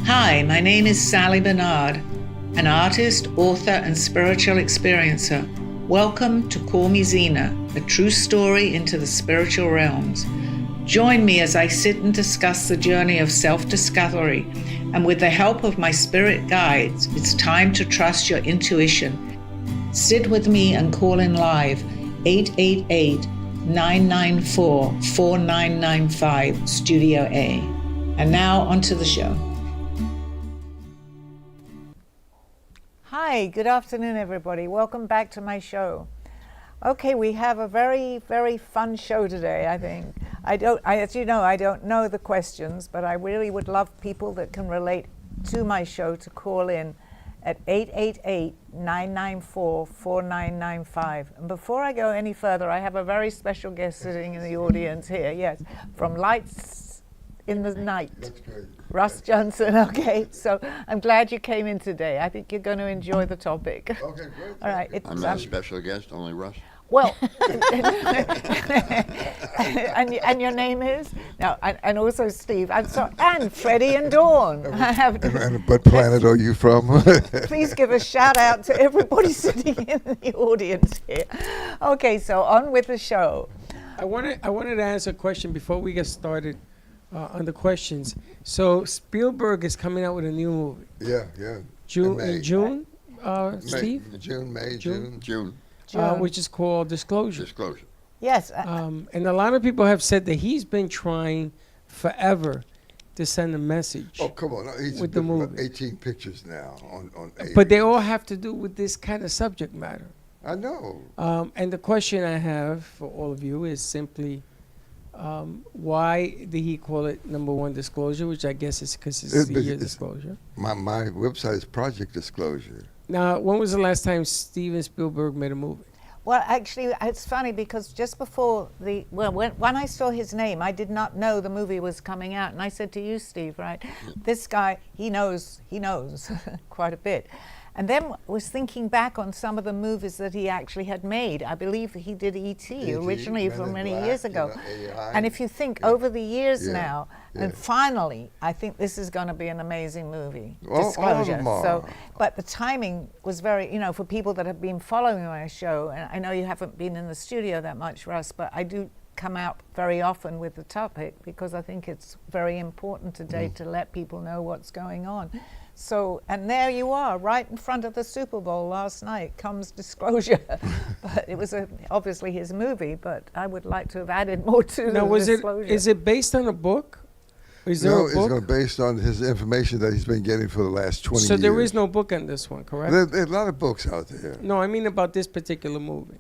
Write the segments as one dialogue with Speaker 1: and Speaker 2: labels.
Speaker 1: Hi, my name is Sally Bernard, an artist, author, and spiritual experiencer. Welcome to Call Me Zena, a true story into the spiritual realms. Join me as I sit and discuss the journey of self-discovery, and with the help of my spirit guides, it's time to trust your intuition. Sit with me and call in live 888-994-4995, Studio A. And now onto the show. Hi, good afternoon, everybody. Welcome back to my show. Okay, we have a very, very fun show today, I think. As you know, I don't know the questions, but I really would love people that can relate to my show to call in at 888-994-4995. And before I go any further, I have a very special guest sitting in the audience here, yes, from Lights in the Night.
Speaker 2: That's great.
Speaker 1: Russ Johnson, okay. So I'm glad you came in today. I think you're going to enjoy the topic.
Speaker 2: Okay, great.
Speaker 1: All right.
Speaker 3: I'm not a special guest, only Russ.
Speaker 1: Well, and your name is? No, and also Steve. I'm sorry, and Freddie and Dawn.
Speaker 2: And what planet are you from?
Speaker 1: Please give a shout out to everybody sitting in the audience here. Okay, so on with the show.
Speaker 4: I wanted to ask a question before we get started on the questions. So Spielberg is coming out with a new movie.
Speaker 2: Yeah.
Speaker 4: In June, Steve?
Speaker 3: June.
Speaker 4: Which is called Disclosure.
Speaker 1: Yes.
Speaker 4: And a lot of people have said that he's been trying forever to send a message.
Speaker 2: Oh, come on. He's
Speaker 4: with the movie.
Speaker 2: 18 pictures now on
Speaker 4: But they all have to do with this kind of subject matter.
Speaker 2: I know.
Speaker 4: And the question I have for all of you is simply, why did he call it number one disclosure, which I guess is because it's the year disclosure.
Speaker 2: My website is Project Disclosure.
Speaker 4: Now, when was the last time Steven Spielberg made a movie?
Speaker 1: Well, actually, it's funny because just before when I saw his name, I did not know the movie was coming out. And I said to you, Steve, right, this guy, he knows quite a bit. And then was thinking back on some of the movies that he actually had made. I believe he did E.T. originally from many years ago. And if you think over the years now, and finally, I think this is going to be an amazing movie, Disclosure. But the timing was very, for people that have been following my show, and I know you haven't been in the studio that much, Russ, but I do come out very often with the topic because I think it's very important today to let people know what's going on. So, and there you are, right in front of the Super Bowl last night comes Disclosure. But it was obviously his movie, but I would like to have added more to the Disclosure.
Speaker 4: Is it based on a book?
Speaker 2: No, it's based on his information that he's been getting for the last 20 years.
Speaker 4: So there is no book on this one, correct?
Speaker 2: There are a lot of books out there.
Speaker 4: No, I mean about this particular movie.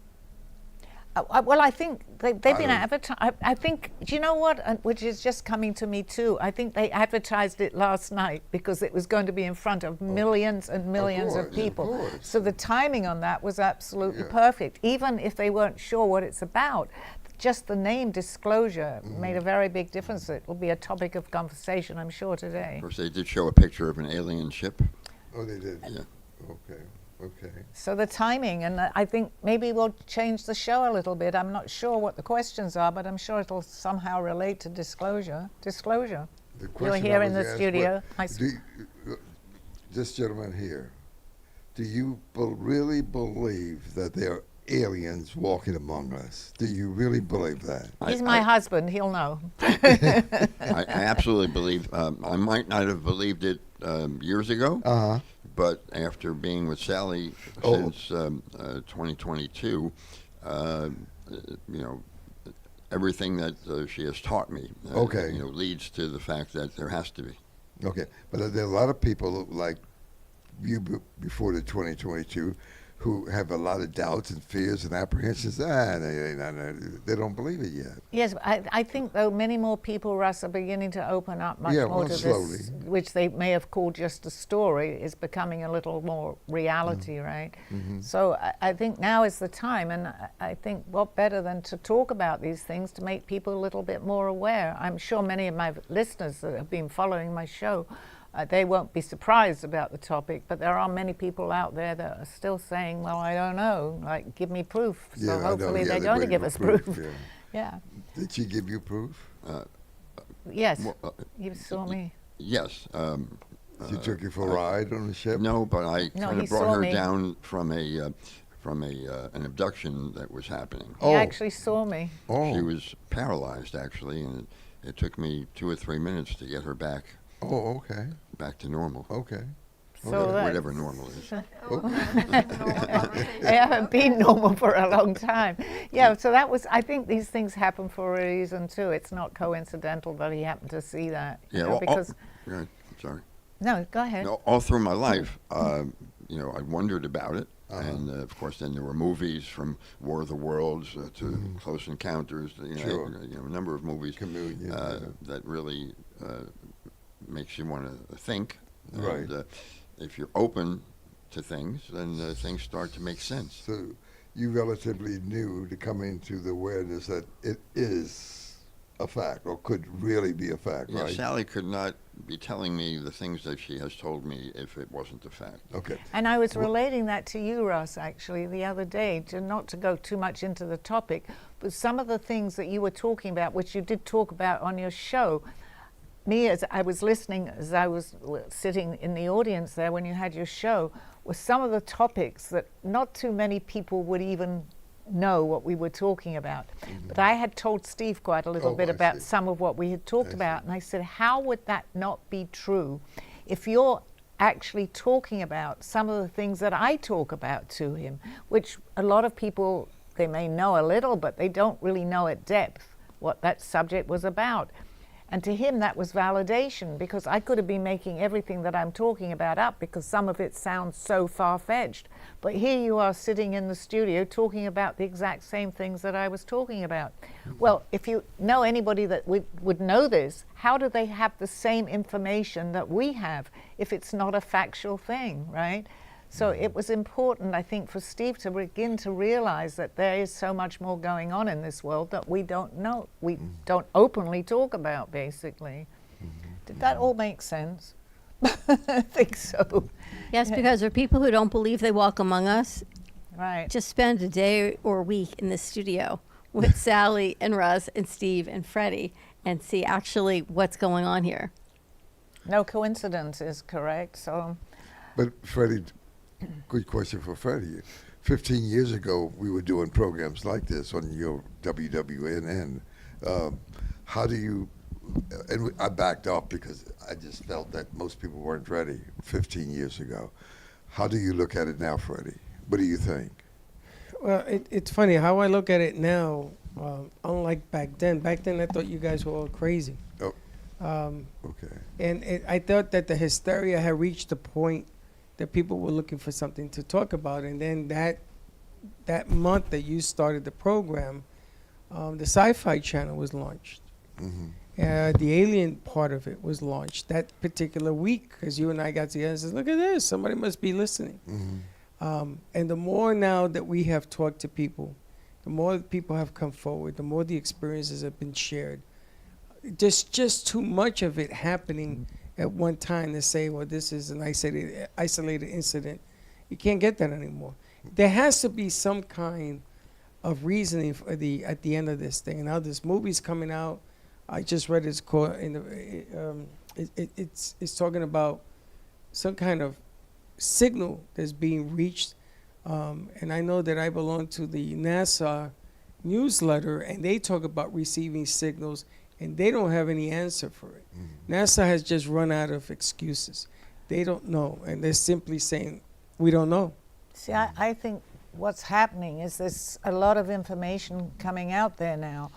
Speaker 1: Well, I think they've been advertised. I think, do you know what, which is just coming to me too, I think they advertised it last night because it was going to be in front of millions and millions of people. So the timing on that was absolutely perfect. Even if they weren't sure what it's about, just the name Disclosure made a very big difference. It will be a topic of conversation, I'm sure, today.
Speaker 3: Of course, they did show a picture of an alien ship.
Speaker 2: Oh, they did?
Speaker 3: Yeah.
Speaker 2: Okay.
Speaker 1: So the timing, and I think maybe we'll change the show a little bit. I'm not sure what the questions are, but I'm sure it'll somehow relate to Disclosure. Disclosure. You're here in the studio.
Speaker 2: This gentleman here, do you really believe that there are aliens walking among us? Do you really believe that?
Speaker 1: He's my husband. He'll know.
Speaker 3: I absolutely believe. I might not have believed it years ago. But after being with Sally since 2022, everything that she has taught me, leads to the fact that there has to be.
Speaker 2: Okay, but there are a lot of people like you before the 2022 who have a lot of doubts and fears and apprehensions. They don't believe it yet.
Speaker 1: Yes, I think, though, many more people, Russ, are beginning to open up much more to
Speaker 2: slowly.
Speaker 1: this, which they may have called just a story, is becoming a little more reality, right? So I think now is the time, and I think what better than to talk about these things to make people a little bit more aware. I'm sure many of my listeners that have been following my show they won't be surprised about the topic, but there are many people out there that are still saying, well, I don't know, like, give me proof. So hopefully they're going to give us proof. Yeah.
Speaker 2: Did she give you proof?
Speaker 1: Yes. You saw me.
Speaker 3: Yes.
Speaker 2: She took you for a ride on the ship?
Speaker 3: No, but I
Speaker 1: No,
Speaker 3: kind
Speaker 1: he
Speaker 3: of brought
Speaker 1: saw
Speaker 3: her
Speaker 1: me.
Speaker 3: down from an abduction that was happening.
Speaker 1: He actually saw me.
Speaker 2: Oh.
Speaker 3: She was paralyzed actually, and it took me 2 or 3 minutes to get her back
Speaker 2: Oh, okay.
Speaker 3: to normal.
Speaker 2: Okay.
Speaker 1: So that-
Speaker 3: Whatever normal is.
Speaker 1: They haven't been normal for a long time. Yeah, so that was, I think these things happen for a reason too. It's not coincidental that he happened to see that. you
Speaker 3: Yeah,
Speaker 1: know,
Speaker 3: well,
Speaker 1: because,
Speaker 3: I'm sorry.
Speaker 1: no, go ahead.
Speaker 3: No, all through my life, I wondered about it. And of course, then there were movies from War of the Worlds to Close Encounters.
Speaker 2: Sure.
Speaker 3: A number of movies
Speaker 2: Chameleon,
Speaker 3: that really makes you want to think.
Speaker 2: Right.
Speaker 3: And, if you're open to things, then things start to make sense.
Speaker 2: So you relatively new to come into the awareness that it is a fact or could really be a fact,
Speaker 3: Yeah,
Speaker 2: right?
Speaker 3: Sally could not be telling me the things that she has told me if it wasn't a fact.
Speaker 2: Okay.
Speaker 1: And I was relating that to you, Russ, actually, the other day, not to go too much into the topic, but some of the things that you were talking about, which you did talk about on your show, me, as I was listening, as I was sitting in the audience there when you had your show, were some of the topics that not too many people would even know what we were talking about. But I had told Steve quite a little bit
Speaker 2: I
Speaker 1: about
Speaker 2: see.
Speaker 1: some of what we had talked
Speaker 2: I
Speaker 1: about, and I said, how would that not be true if you're actually talking about some of the things that I talk about to him, which a lot of people, they may know a little, but they don't really know at depth what that subject was about. And to him, that was validation, because I could have been making everything that I'm talking about up because some of it sounds so far-fetched. But here you are sitting in the studio talking about the exact same things that I was talking about. Well, if you know anybody that would know this, how do they have the same information that we have if it's not a factual thing, right? So it was important, I think, for Steve to begin to realize that there is so much more going on in this world that we don't know, we don't openly talk about, basically. Did that all make sense? I think so.
Speaker 5: Yes, because there are people who don't believe they walk among us.
Speaker 1: Right.
Speaker 5: Just spend a day or a week in the studio with Sally and Russ and Steve and Freddie and see actually what's going on here.
Speaker 1: No coincidence is correct. So,
Speaker 2: But Freddie, good question for Freddie. 15 years ago, we were doing programs like this on your WWNN. How do you, and I backed off because I just felt that most people weren't ready 15 years ago. How do you look at it now, Freddie? What do you think?
Speaker 4: Well, it's funny how I look at it now. Unlike back then. Back then, I thought you guys were all crazy.
Speaker 2: Oh,
Speaker 4: Um,
Speaker 2: okay.
Speaker 4: and I thought that the hysteria had reached the point that people were looking for something to talk about. And then that month that you started the program, the Sci-Fi Channel was launched.
Speaker 2: Hmm.
Speaker 4: The alien part of it was launched that particular week because you and I got together and said, look at this, somebody must be listening.
Speaker 2: Hmm.
Speaker 4: And the more now that we have talked to people, the more people have come forward, the more the experiences have been shared. Just too much of it happening at one time to say, well, this is an isolated incident. You can't get that anymore. There has to be some kind of reasoning for at the end of this thing. Now this movie's coming out. I just read it's called it's talking about some kind of signal that's being reached. And I know that I belong to the NASA newsletter, and they talk about receiving signals, and they don't have any answer for it. NASA has just run out of excuses. They don't know, and they're simply saying, we don't know.
Speaker 1: see, I think what's happening is there's a lot of information coming out there now,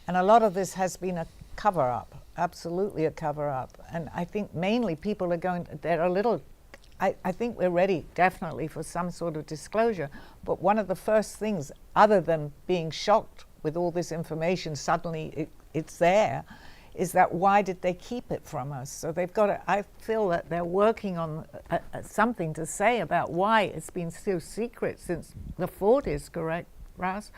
Speaker 1: and a lot of this has been a cover-up, absolutely a cover-up. And I think mainly people are they're a little, I think we're ready definitely for some sort of disclosure. But one of the first things, other than being shocked with all this information, suddenly it's there, is that why did they keep it from us? So they've got to, I feel that they're working on something to say about why it's been so secret since the 40s, correct, Russ?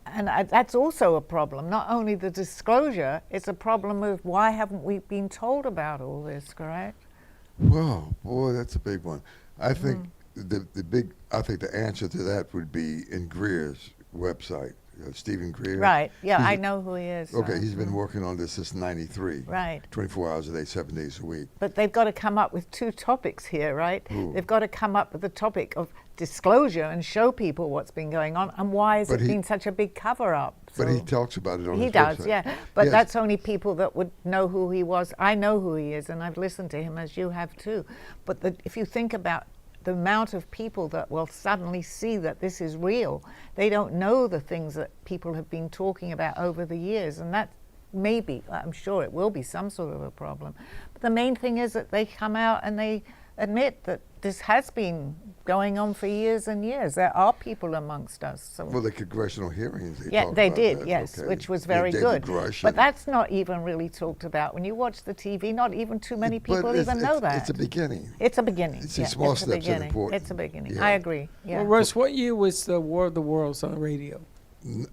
Speaker 1: And that's also a problem. Not only the disclosure, it's a problem of why haven't we been told about all this, correct?
Speaker 2: Well, boy, that's a big one. I think I think the answer to that would be in Greer's website. Stephen Greer.
Speaker 1: Right. Yeah,
Speaker 2: He's-
Speaker 1: I know who he is.
Speaker 2: Okay, he's been working on this since '93.
Speaker 1: Right.
Speaker 2: 24 hours a day, 7 days a week.
Speaker 1: But they've got to come up with two topics here, right?
Speaker 2: Ooh.
Speaker 1: They've got to come up with the topic of disclosure and show people what's been going on and why has
Speaker 2: But
Speaker 1: it
Speaker 2: he-
Speaker 1: been such a big cover-up.
Speaker 2: But he
Speaker 1: So-
Speaker 2: talks about it on
Speaker 1: He
Speaker 2: his
Speaker 1: does,
Speaker 2: website.
Speaker 1: yeah. But
Speaker 2: Yes.
Speaker 1: that's only people that would know who he was. I know who he is, and I've listened to him, as you have too. But if you think about the amount of people that will suddenly see that this is real, they don't know the things that people have been talking about over the years, and that maybe, I'm sure it will be some sort of a problem. But the main thing is that they come out and they admit that this has been going on for years and years. There are people amongst us. So
Speaker 2: Well, the congressional hearings, they
Speaker 1: yeah,
Speaker 2: talked
Speaker 1: they
Speaker 2: about
Speaker 1: did,
Speaker 2: that,
Speaker 1: yes,
Speaker 2: okay.
Speaker 1: which was
Speaker 2: Yeah,
Speaker 1: very
Speaker 2: David
Speaker 1: good.
Speaker 2: Grush
Speaker 1: But
Speaker 2: and-
Speaker 1: that's not even really talked about. When you watch the TV, not even too many
Speaker 2: But
Speaker 1: people
Speaker 2: it's-
Speaker 1: even know
Speaker 2: it's-
Speaker 1: that.
Speaker 2: It's a beginning.
Speaker 1: It's a beginning.
Speaker 2: It's a
Speaker 1: yeah,
Speaker 2: small
Speaker 1: it's a
Speaker 2: steps and
Speaker 1: beginning.
Speaker 2: important.
Speaker 1: It's a beginning.
Speaker 2: Yeah.
Speaker 1: I agree. Yeah.
Speaker 4: Well, Russ, what year was the War of the Worlds on the radio?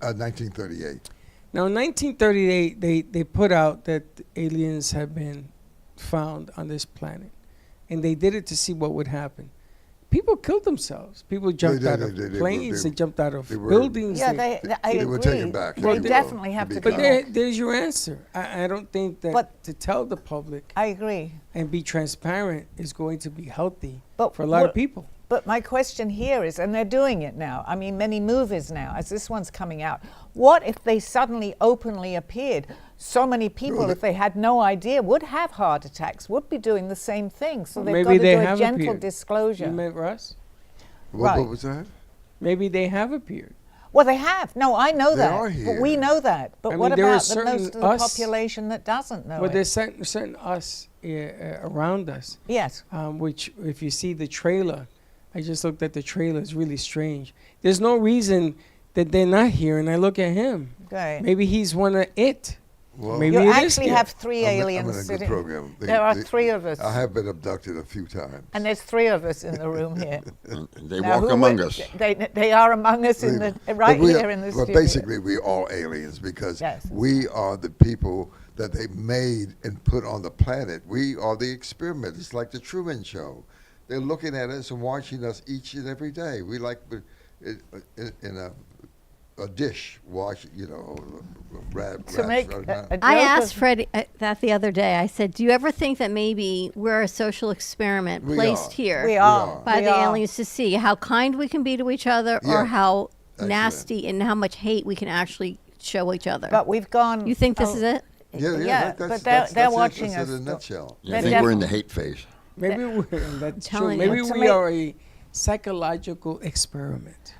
Speaker 2: 1938.
Speaker 4: Now, in 1938, they put out that aliens had been found on this planet, and they did it to see what would happen. People killed themselves. People jumped out of planes. They jumped out of
Speaker 2: they were-
Speaker 4: buildings.
Speaker 1: Yeah,
Speaker 4: they-
Speaker 1: I
Speaker 2: they
Speaker 1: agree.
Speaker 2: were taken back.
Speaker 1: They
Speaker 2: Well, they-
Speaker 1: definitely have
Speaker 2: to
Speaker 1: to
Speaker 2: be
Speaker 1: be.
Speaker 4: but there's your answer. I don't think that
Speaker 1: But-
Speaker 4: to tell the public
Speaker 1: I agree.
Speaker 4: and be transparent is going to be healthy
Speaker 1: But
Speaker 4: for a lot of
Speaker 1: what-
Speaker 4: people.
Speaker 1: But my question here is, and they're doing it now, I mean, many movies now, as this one's coming out, what if they suddenly openly appeared? So many people, if they had no idea, would have heart attacks, would be doing the same thing. So they've got
Speaker 4: Maybe
Speaker 1: to
Speaker 4: they
Speaker 1: do a
Speaker 4: have
Speaker 1: gentle
Speaker 4: appeared.
Speaker 1: disclosure.
Speaker 4: You meant Russ?
Speaker 2: What,
Speaker 1: Right.
Speaker 2: what was that?
Speaker 4: Maybe they have appeared.
Speaker 1: Well, they have. No, I know
Speaker 2: They
Speaker 1: that.
Speaker 2: are
Speaker 1: But we
Speaker 2: here.
Speaker 1: know that. But
Speaker 4: I
Speaker 1: what
Speaker 4: mean, there are
Speaker 1: about the
Speaker 4: certain
Speaker 1: most of the
Speaker 4: us-
Speaker 1: population that doesn't know
Speaker 4: But
Speaker 1: it?
Speaker 4: there's certain us around us,
Speaker 1: Yes.
Speaker 4: which if you see the trailer, I just looked at the trailer, it's really strange. There's no reason that they're not here, and I look at him.
Speaker 1: Right.
Speaker 4: Maybe he's one of it.
Speaker 2: Well,
Speaker 4: Maybe
Speaker 1: You
Speaker 4: it is
Speaker 1: actually
Speaker 4: here.
Speaker 1: have three
Speaker 2: I'm in
Speaker 1: aliens
Speaker 2: a good
Speaker 1: sitting.
Speaker 2: program.
Speaker 1: There are three of us.
Speaker 2: I have been abducted a few times.
Speaker 1: And there's three of us in the room here.
Speaker 3: They
Speaker 1: Now,
Speaker 3: walk
Speaker 1: who
Speaker 3: among
Speaker 1: would-
Speaker 3: us.
Speaker 1: They are among us in the right
Speaker 2: But we
Speaker 1: here
Speaker 2: are-
Speaker 1: in the
Speaker 2: But
Speaker 1: studio.
Speaker 2: basically, we are aliens because
Speaker 1: Yes.
Speaker 2: we are the people that they made and put on the planet. We are the experiment. It's like the Truman Show. They're looking at us and watching us each and every day. We like in a dish, watch,
Speaker 1: To make
Speaker 2: rats.
Speaker 1: a
Speaker 5: I
Speaker 1: joke
Speaker 5: asked
Speaker 1: of-
Speaker 5: Freddie that the other day. I said, "Do you ever think that maybe we're a social experiment
Speaker 2: We
Speaker 5: placed
Speaker 2: are.
Speaker 5: here
Speaker 1: We are.
Speaker 5: by
Speaker 1: We
Speaker 5: the
Speaker 1: are.
Speaker 5: aliens to see how kind we can be to each other,
Speaker 2: Yeah.
Speaker 5: or how
Speaker 2: Excellent.
Speaker 5: nasty and how much hate we can actually show each other?"
Speaker 1: But we've gone.
Speaker 5: You think this
Speaker 1: oh,
Speaker 5: is it?
Speaker 2: Yeah,
Speaker 1: Yeah,
Speaker 2: that's,
Speaker 1: but
Speaker 2: that's
Speaker 1: they're
Speaker 2: it.
Speaker 1: watching
Speaker 2: That's
Speaker 1: us.
Speaker 2: in a nutshell.
Speaker 3: Yeah, I
Speaker 1: They're
Speaker 3: think we're in the
Speaker 1: definitely-
Speaker 3: hate phase.
Speaker 4: Maybe that's true.
Speaker 5: telling
Speaker 4: Maybe
Speaker 5: you.
Speaker 1: To
Speaker 4: we
Speaker 1: me-
Speaker 4: are a psychological experiment.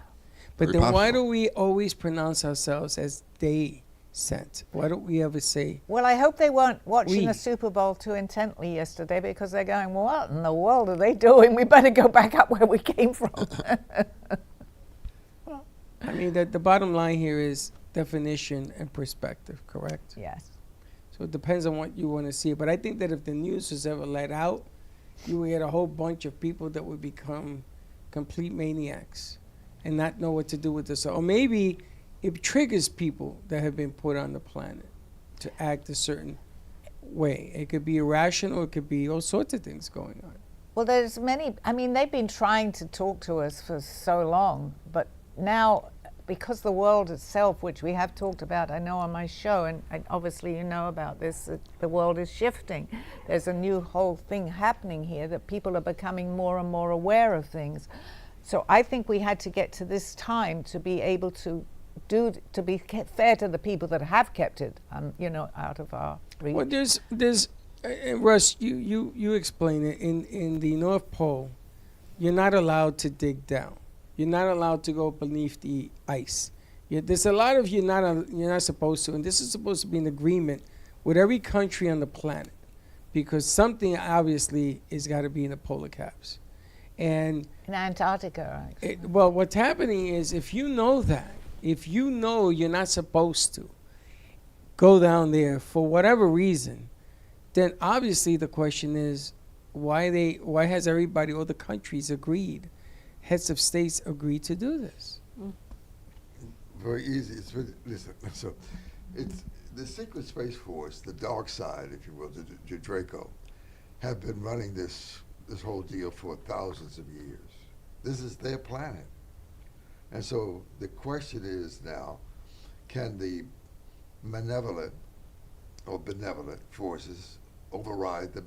Speaker 4: But
Speaker 3: Very
Speaker 4: then why
Speaker 3: possible.
Speaker 4: do we always pronounce ourselves as they sent? Why don't we ever say
Speaker 1: Well, I hope they weren't watching
Speaker 4: We.
Speaker 1: the Super Bowl too intently yesterday because they're going, what in the world are they doing? We better go back up where we came from.
Speaker 4: I mean, the bottom line here is definition and perspective, correct?
Speaker 1: Yes.
Speaker 4: So it depends on what you want to see. But I think that if the news was ever let out, you would get a whole bunch of people that would become complete maniacs and not know what to do with this. Or maybe it triggers people that have been put on the planet to act a certain way. It could be irrational. It could be all sorts of things going on.
Speaker 1: Well, there's many, I mean, they've been trying to talk to us for so long, but now, because the world itself, which we have talked about, I know on my show, and obviously you know about this, that the world is shifting. There's a new whole thing happening here that people are becoming more and more aware of things. So I think we had to get to this time to be able to be fair to the people that have kept it, out of our reach.
Speaker 4: Well, there's Russ, you explain it. In the North Pole, you're not allowed to dig down. You're not allowed to go beneath the ice. There's a lot of you're not supposed to, and this is supposed to be an agreement with every country on the planet, because something obviously has got to be in the polar caps. And
Speaker 1: In Antarctica, actually.
Speaker 4: well, what's happening is if you know you're not supposed to go down there for whatever reason, then obviously the question is why has everybody, all the countries agreed, heads of states agreed to do this?
Speaker 2: Very easy. Listen, so it's the Secret Space Force, the dark side, if you will, the Draco, have been running this whole deal for thousands of years. This is their planet. And so the question is now, can the malevolent or benevolent forces override the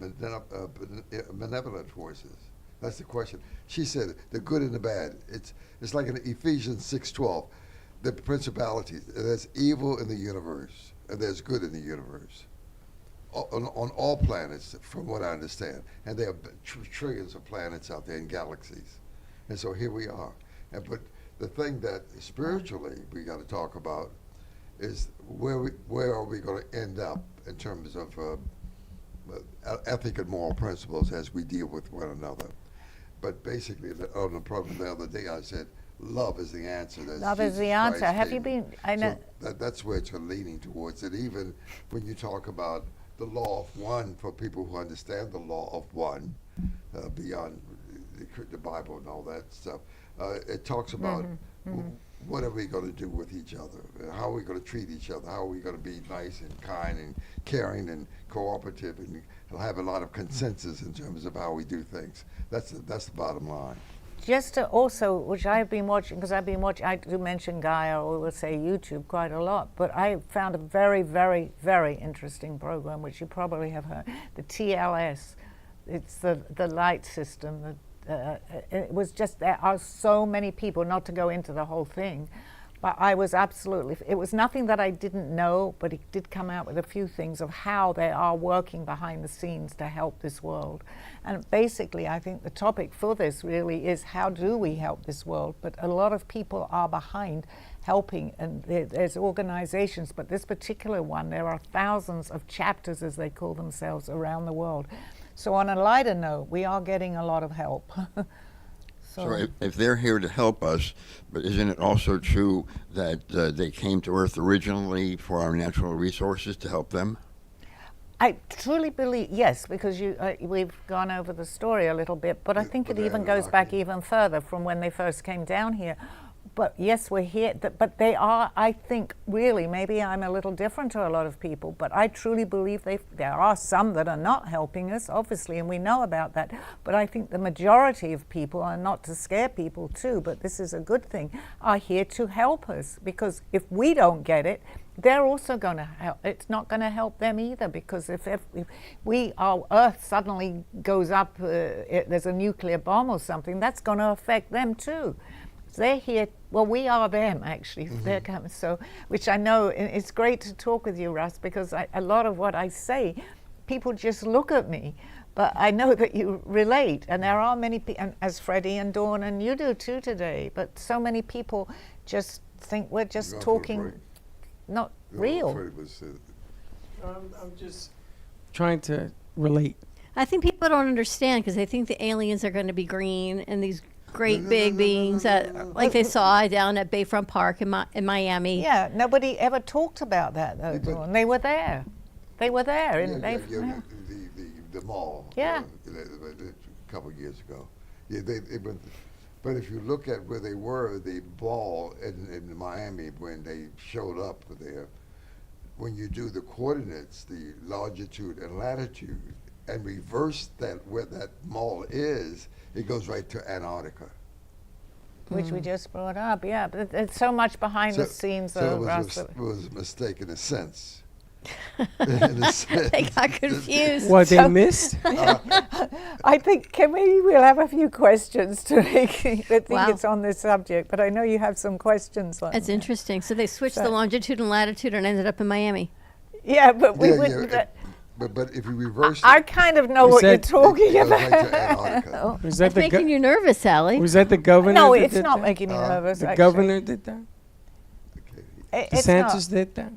Speaker 2: benevolent forces? That's the question. She said the good and the bad. It's like in Ephesians 6:12, the principalities. There's evil in the universe and there's good in the universe. On all planets, from what I understand, and there are trillions of planets out there in galaxies, and so here we are. But the thing that spiritually we got to talk about is where are we going to end up in terms of ethic and moral principles as we deal with one another. But basically, on the program the other day, I said love is the answer.
Speaker 1: Love is the answer. Have you been? I know.
Speaker 2: So that's where it's leaning towards it. Even when you talk about the law of one, for people who understand the law of one, beyond the Bible and all that stuff, it talks about what are we going to do with each other? How are we going to treat each other? How are we going to be nice and kind and caring and cooperative and have a lot of consensus in terms of how we do things? That's the bottom line.
Speaker 1: Just to also, which I've been watching, because I've been watching, I do mention Gaia, or we'll say YouTube quite a lot, but I found a very, very, very interesting program, which you probably have heard, the TLS. It's the light system. It was just, there are so many people, not to go into the whole thing, but I was absolutely, it was nothing that I didn't know, but it did come out with a few things of how they are working behind the scenes to help this world. And basically, I think the topic for this really is how do we help this world? But a lot of people are behind helping, and there's organizations, but this particular one, there are thousands of chapters, as they call themselves, around the world. So on a lighter note, we are getting a lot of help.
Speaker 3: So if they're here to help us, but isn't it also true that they came to Earth originally for our natural resources to help them?
Speaker 1: I truly believe, yes, because we've gone over the story a little bit, but I think it even goes back even further from when they first came down here. But yes, we're here, but they are, I think, really, maybe I'm a little different to a lot of people, but I truly believe there are some that are not helping us, obviously, and we know about that. But I think the majority of people, and not to scare people too, but this is a good thing, are here to help us. Because if we don't get it, they're also going to help. It's not going to help them either, because if our Earth suddenly goes up, there's a nuclear bomb or something, that's going to affect them too. They're here, well, we are them, actually. They're coming, so, which I know, it's great to talk with you, Russ, because a lot of what I say, people just look at me, but I know that you relate, and there are many people, as Freddie and Dawn, and you do too today, but so many people just think we're just talking, not real.
Speaker 4: I'm just trying to relate.
Speaker 5: I think people don't understand because they think the aliens are going to be green and these great big beings that, like they saw down at Bayfront Park in Miami.
Speaker 1: Yeah, nobody ever talked about that though, Dawn. They were there. They were there, and
Speaker 2: the mall.
Speaker 1: Yeah.
Speaker 2: A couple of years ago. Yeah, they went. But if you look at where they were, the ball in Miami when they showed up there, when you do the coordinates, the longitude and latitude, and reverse that where that mall is, it goes right to Antarctica.
Speaker 1: Which we just brought up, yeah. But it's so much behind the scenes.
Speaker 2: So it was a mistake in a sense.
Speaker 5: They got confused.
Speaker 4: What they missed?
Speaker 1: I think, we'll have a few questions to make. I think it's on this subject, but I know you have some questions on
Speaker 5: That's interesting. So they switched the longitude and latitude and ended up in Miami.
Speaker 1: Yeah, but we wouldn't.
Speaker 2: But if you reverse
Speaker 1: I kind of know what you're talking about.
Speaker 4: Was that
Speaker 5: making you nervous, Sally?
Speaker 4: Was that the governor?
Speaker 1: No, it's not making me nervous.
Speaker 4: The governor did that? DeSantis did that?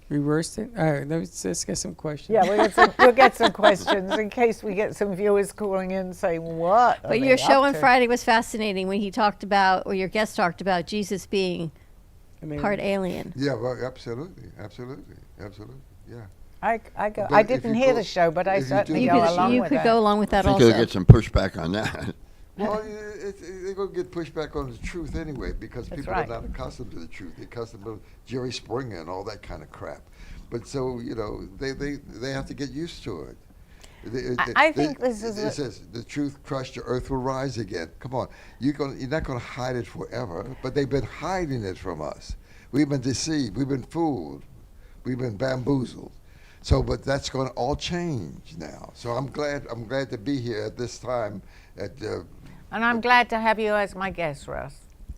Speaker 4: Reversed it? All right, let's get some questions.
Speaker 1: Yeah, we'll get some questions in case we get some viewers calling in saying, what?
Speaker 5: But your show on Friday was fascinating when he talked about, or your guest talked about, Jesus being part alien.
Speaker 2: Yeah, well, absolutely, yeah.
Speaker 1: I didn't hear the show, but I certainly go along with that.
Speaker 5: You could go along with that also.
Speaker 3: I think you'll get some pushback on that.
Speaker 2: Well, they're going to get pushback on the truth anyway, because people are not accustomed to the truth. They're accustomed to Jerry Springer and all that kind of crap. But so, they have to get used to it.
Speaker 1: I think this is.
Speaker 2: It says the truth crushed, the earth will rise again. Come on, you're not going to hide it forever. But they've been hiding it from us. We've been deceived. We've been fooled. We've been bamboozled. So, but that's going to all change now. So I'm glad to be here at this time.
Speaker 1: And I'm glad to have you as my guest, Russ,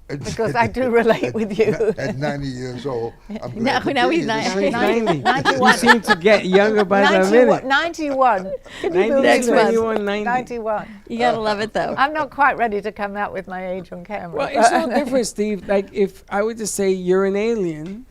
Speaker 1: because I do relate with you.
Speaker 2: At 90 years old, I'm glad to
Speaker 5: now
Speaker 2: be
Speaker 5: he's
Speaker 2: here.
Speaker 5: not.
Speaker 2: This-
Speaker 4: 90.
Speaker 1: 91.
Speaker 4: You seem to get younger by the minute.
Speaker 1: 91. Can you
Speaker 4: 90,
Speaker 1: believe it?
Speaker 4: 91, 90.
Speaker 1: 91.
Speaker 5: You gotta love it though.
Speaker 1: I'm not quite ready to come out with my age on camera.
Speaker 4: Well, it's no different, Steve. Like if I were to say you're an alien,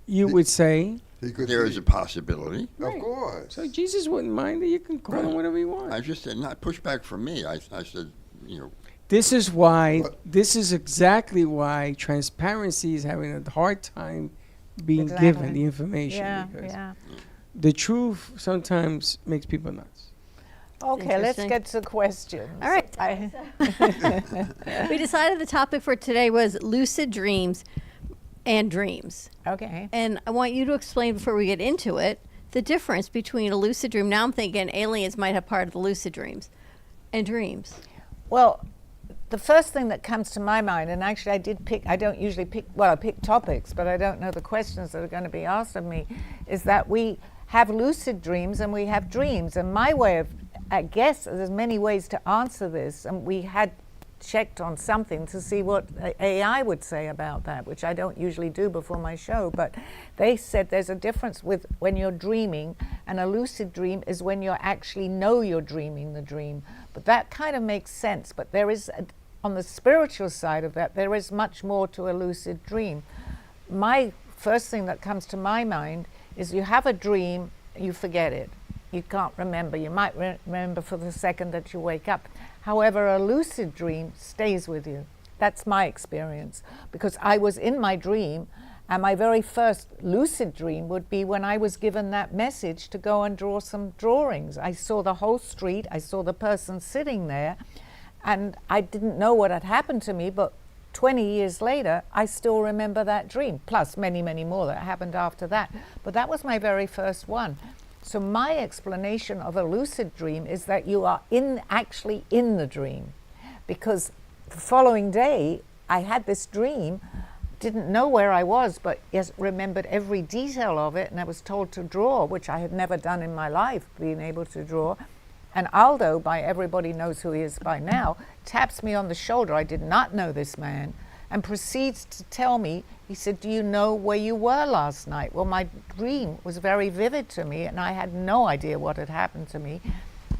Speaker 4: you would say.
Speaker 2: He could
Speaker 3: There
Speaker 2: be.
Speaker 3: is a possibility.
Speaker 2: Of course.
Speaker 4: So Jesus wouldn't mind that you can call him whatever you want.
Speaker 3: I just said not pushback from me. I said, you know,
Speaker 4: This is why.
Speaker 2: But-
Speaker 4: This is exactly why transparency is having a hard time being
Speaker 1: Exactly.
Speaker 4: given the information.
Speaker 1: yeah,
Speaker 4: because
Speaker 1: yeah.
Speaker 4: the truth sometimes makes people nuts.
Speaker 1: Okay, let's
Speaker 5: Interesting.
Speaker 1: get to questions.
Speaker 5: All right. We decided the topic for today was lucid dreams and dreams.
Speaker 1: Okay.
Speaker 5: And I want you to explain before we get into it the difference between a lucid dream. Now I'm thinking aliens might have part of the lucid dreams and dreams.
Speaker 1: Well, the first thing that comes to my mind, and actually I don't usually pick, well, I pick topics, but I don't know the questions that are going to be asked of me, is that we have lucid dreams and we have dreams. And my way of, I guess there's many ways to answer this, and we had checked on something to see what AI would say about that, which I don't usually do before my show, but they said there's a difference with when you're dreaming, and a lucid dream is when you actually know you're dreaming the dream. But that kind of makes sense, but there is, on the spiritual side of that, there is much more to a lucid dream. My first thing that comes to my mind is you have a dream, you forget it. You can't remember. You might remember for the second that you wake up. However, a lucid dream stays with you. That's my experience, because I was in my dream, and my very first lucid dream would be when I was given that message to go and draw some drawings. I saw the whole street, I saw the person sitting there, and I didn't know what had happened to me, but 20 years later, I still remember that dream, plus many, many more that happened after that. But that was my very first one. So my explanation of a lucid dream is that you are actually in the dream, because the following day I had this dream, didn't know where I was, but yes, remembered every detail of it, and I was told to draw, which I had never done in my life, being able to draw. And Aldo, everybody knows who he is by now, taps me on the shoulder. I did not know this man, and proceeds to tell me, he said, do you know where you were last night? Well, my dream was very vivid to me, and I had no idea what had happened to me.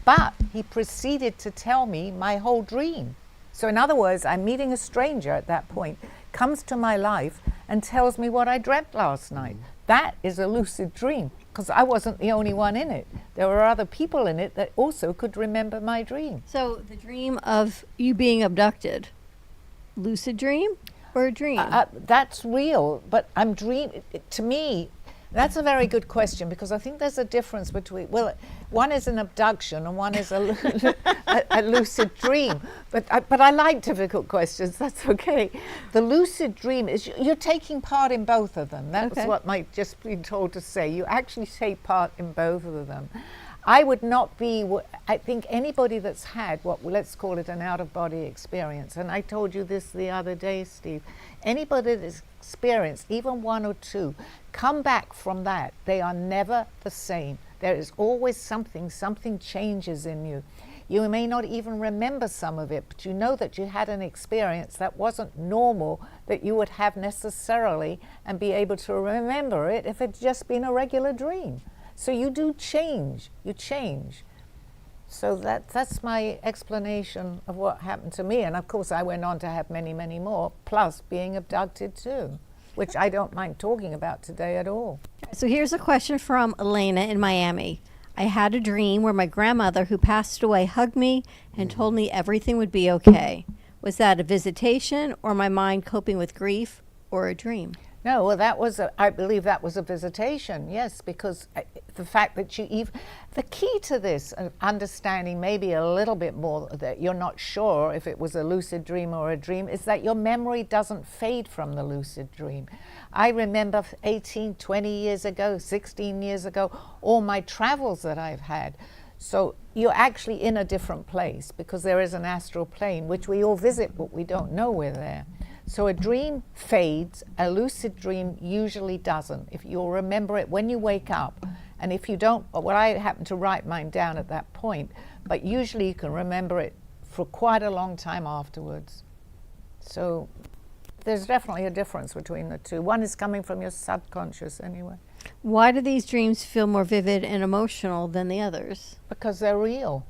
Speaker 1: But he proceeded to tell me my whole dream. So in other words, I'm meeting a stranger at that point, comes to my life and tells me what I dreamt last night. That is a lucid dream, because I wasn't the only one in it. There were other people in it that also could remember my dream.
Speaker 5: So the dream of you being abducted, lucid dream or a dream?
Speaker 1: That's real, but I'm dreaming. To me, that's a very good question, because I think there's a difference between, well, one is an abduction and one is a lucid dream. But I like difficult questions, that's okay. The lucid dream is you're taking part in both of them. That's
Speaker 5: Okay.
Speaker 1: what might just be told to say. You actually take part in both of them. I would not be, I think anybody that's had what, let's call it an out-of-body experience, and I told you this the other day, Steve, anybody that's experienced even one or two, come back from that, they are never the same. There is always something changes in you. You may not even remember some of it, but you know that you had an experience that wasn't normal that you would have necessarily, and be able to remember it if it's just been a regular dream. So you do change, you change. So that's my explanation of what happened to me. And of course I went on to have many, many more, plus being abducted too, which I don't mind talking about today at all.
Speaker 5: So here's a question from Elena in Miami. I had a dream where my grandmother who passed away hugged me and told me everything would be okay. Was that a visitation, or my mind coping with grief, or a dream?
Speaker 1: No, well, I believe that was a visitation, yes, because the fact that the key to this, understanding maybe a little bit more that you're not sure if it was a lucid dream or a dream, is that your memory doesn't fade from the lucid dream. I remember 18, 20 years ago, 16 years ago, all my travels that I've had. So you're actually in a different place, because there is an astral plane, which we all visit, but we don't know we're there. So a dream fades, a lucid dream usually doesn't. If you'll remember it when you wake up, and if you don't, well, I happen to write mine down at that point, but usually you can remember it for quite a long time afterwards. So there's definitely a difference between the two. One is coming from your subconscious anyway.
Speaker 5: Why do these dreams feel more vivid and emotional than the others?
Speaker 1: Because they're real.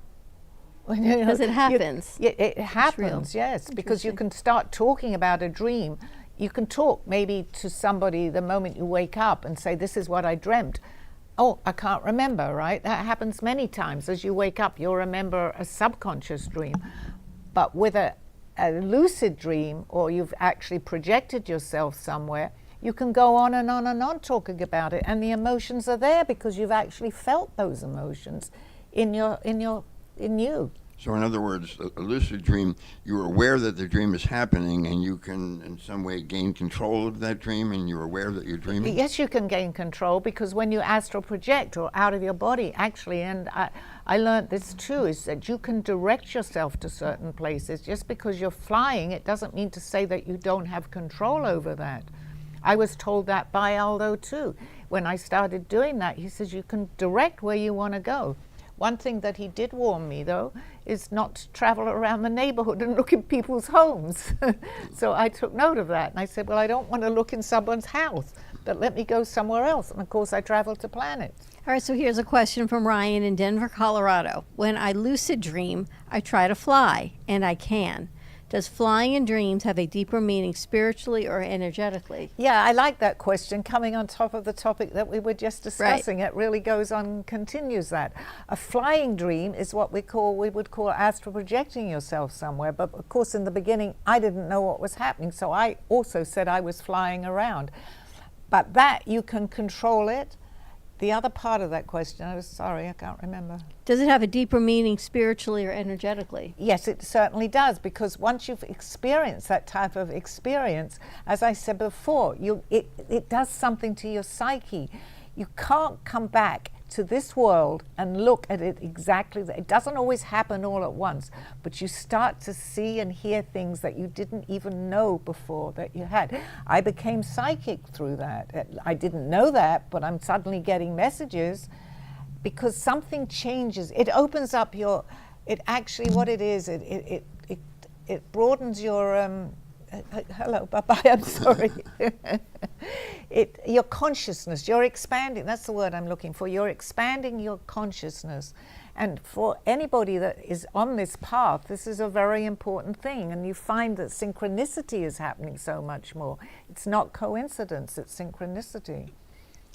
Speaker 5: Because it happens.
Speaker 1: It happens, yes. Because you can start talking about a dream. You can talk maybe to somebody the moment you wake up and say, this is what I dreamt. Oh, I can't remember, right? That happens many times. As you wake up, you'll remember a subconscious dream. But with a lucid dream, or you've actually projected yourself somewhere, you can go on and on and on talking about it, and the emotions are there because you've actually felt those emotions in you.
Speaker 3: So in other words, a lucid dream, you're aware that the dream is happening, and you can in some way gain control of that dream, and you're aware that you're dreaming?
Speaker 1: Yes, you can gain control, because when you astral project or out of your body, actually, and I learned this too, is that you can direct yourself to certain places. Just because you're flying, it doesn't mean to say that you don't have control over that. I was told that by Aldo too. When I started doing that, he says you can direct where you want to go. One thing that he did warn me, though, is not to travel around the neighborhood and look in people's homes. So I took note of that, and I said, well, I don't want to look in someone's house, but let me go somewhere else. And of course, I traveled to planets.
Speaker 5: All right, so here's a question from Ryan in Denver, Colorado. When I lucid dream, I try to fly, and I can. Does flying in dreams have a deeper meaning spiritually or energetically?
Speaker 1: Yeah, I like that question, coming on top of the topic that we were just discussing. Right. It really goes on, continues that. A flying dream is what we would call astral projecting yourself somewhere. But of course, in the beginning, I didn't know what was happening. So I also said I was flying around. But that, you can control it. The other part of that question, I was sorry, I can't remember.
Speaker 5: Does it have a deeper meaning spiritually or energetically?
Speaker 1: Yes, it certainly does, because once you've experienced that type of experience, as I said before, it does something to your psyche. You can't come back to this world and look at it exactly. It doesn't always happen all at once, but you start to see and hear things that you didn't even know before that you had. I became psychic through that. I didn't know that, but I'm suddenly getting messages because something changes. It opens up your, it actually, what it is, it broadens your, hello, bye-bye, I'm sorry. Your consciousness, you're expanding, that's the word I'm looking for. You're expanding your consciousness. And for anybody that is on this path, this is a very important thing. And you find that synchronicity is happening so much more. It's not coincidence, it's synchronicity.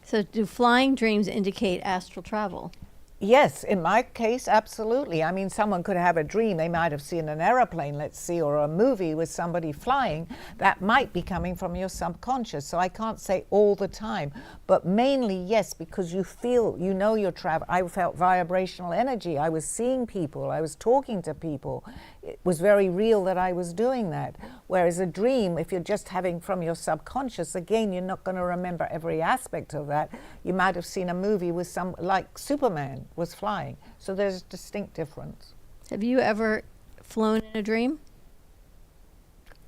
Speaker 5: So do flying dreams indicate astral travel?
Speaker 1: Yes, in my case, absolutely. I mean, someone could have a dream. They might have seen an aeroplane, let's see, or a movie with somebody flying. That might be coming from your subconscious. So I can't say all the time, but mainly yes, because you feel, you know, you're traveling. I felt vibrational energy. I was seeing people. I was talking to people. It was very real that I was doing that. Whereas a dream, if you're just having from your subconscious, again, you're not going to remember every aspect of that. You might have seen a movie with some, like Superman was flying. So there's a distinct difference.
Speaker 5: Have you ever flown in a dream,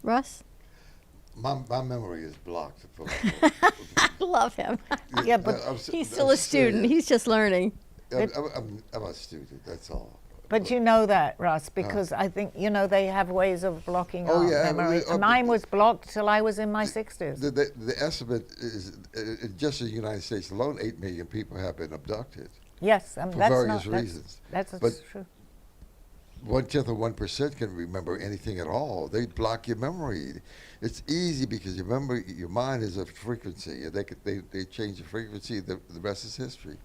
Speaker 5: Russ?
Speaker 2: My memory is blocked.
Speaker 5: I love him.
Speaker 1: Yeah, but
Speaker 5: he's still a student. He's just learning.
Speaker 2: I'm a student, that's all.
Speaker 1: But you know that, Russ, because I think, you know, they have ways of blocking our memory. Mine was blocked till I was in my 60s.
Speaker 2: The estimate is, just in the United States alone, 8 million people have been abducted.
Speaker 1: Yes,
Speaker 2: for
Speaker 1: that's
Speaker 2: various reasons.
Speaker 1: That's
Speaker 2: But
Speaker 1: true.
Speaker 2: 1/10 of 1% can remember anything at all. They block your memory. It's easy because your mind is a frequency, and they change the frequency. The rest is history.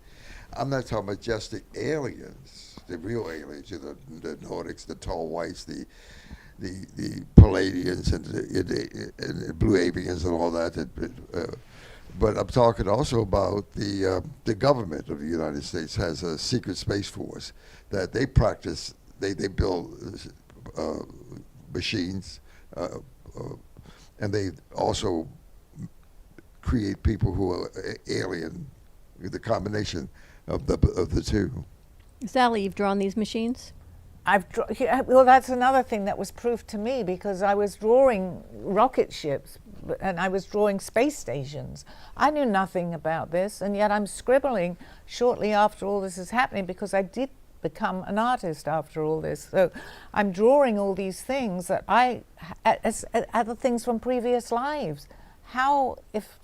Speaker 2: I'm not talking about just the aliens, the real aliens, the Nordics, the tall whites, the Palladians, and the blue avians, and all that. But I'm talking also about the government of the United States has a secret space force that they practice. They build machines, and they also create people who are alien. The combination of the two.
Speaker 5: Sally, you've drawn these machines?
Speaker 1: Well, that's another thing that was proof to me, because I was drawing rocket ships and I was drawing space stations. I knew nothing about this, and yet I'm scribbling shortly after all this is happening, because I did become an artist after all this. So I'm drawing all these things that as other things from previous lives. How, if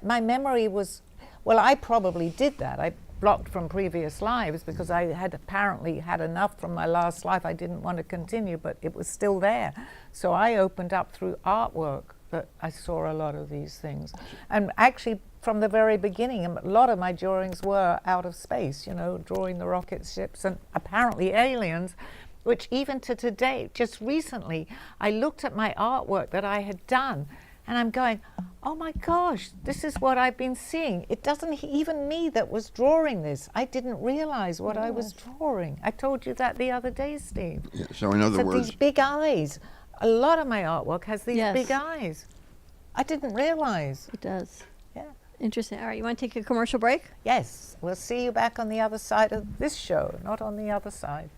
Speaker 1: my memory was, well, I probably did that. I blocked from previous lives because I had apparently had enough from my last life. I didn't want to continue, but it was still there. So I opened up through artwork that I saw a lot of these things. And actually, from the very beginning, a lot of my drawings were out of space, drawing the rocket ships and apparently aliens, which even to today, just recently, I looked at my artwork that I had done, and I'm going, oh my gosh, this is what I've been seeing. It doesn't even me that was drawing this. I didn't realize what I was drawing. I told you that the other day, Steve.
Speaker 3: Yeah, so in other words,
Speaker 1: these big eyes. A lot of my artwork has these
Speaker 5: Yes.
Speaker 1: big eyes. I didn't realize.
Speaker 5: It does.
Speaker 1: Yeah.
Speaker 5: Interesting. All right, you want to take a commercial break?
Speaker 1: Yes, we'll see you back on the other side of this show, not on the other side.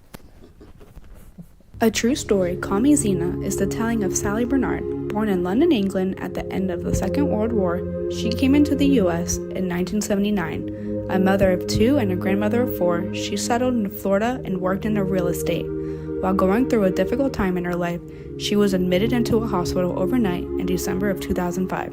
Speaker 6: A true story, Call Me Zena, is the telling of Sally Bernard. Born in London, England at the end of the Second World War, she came into the U.S. in 1979. A mother of 2 and a grandmother of 4, she settled in Florida and worked in real estate. While going through a difficult time in her life, she was admitted into a hospital overnight in December of 2005.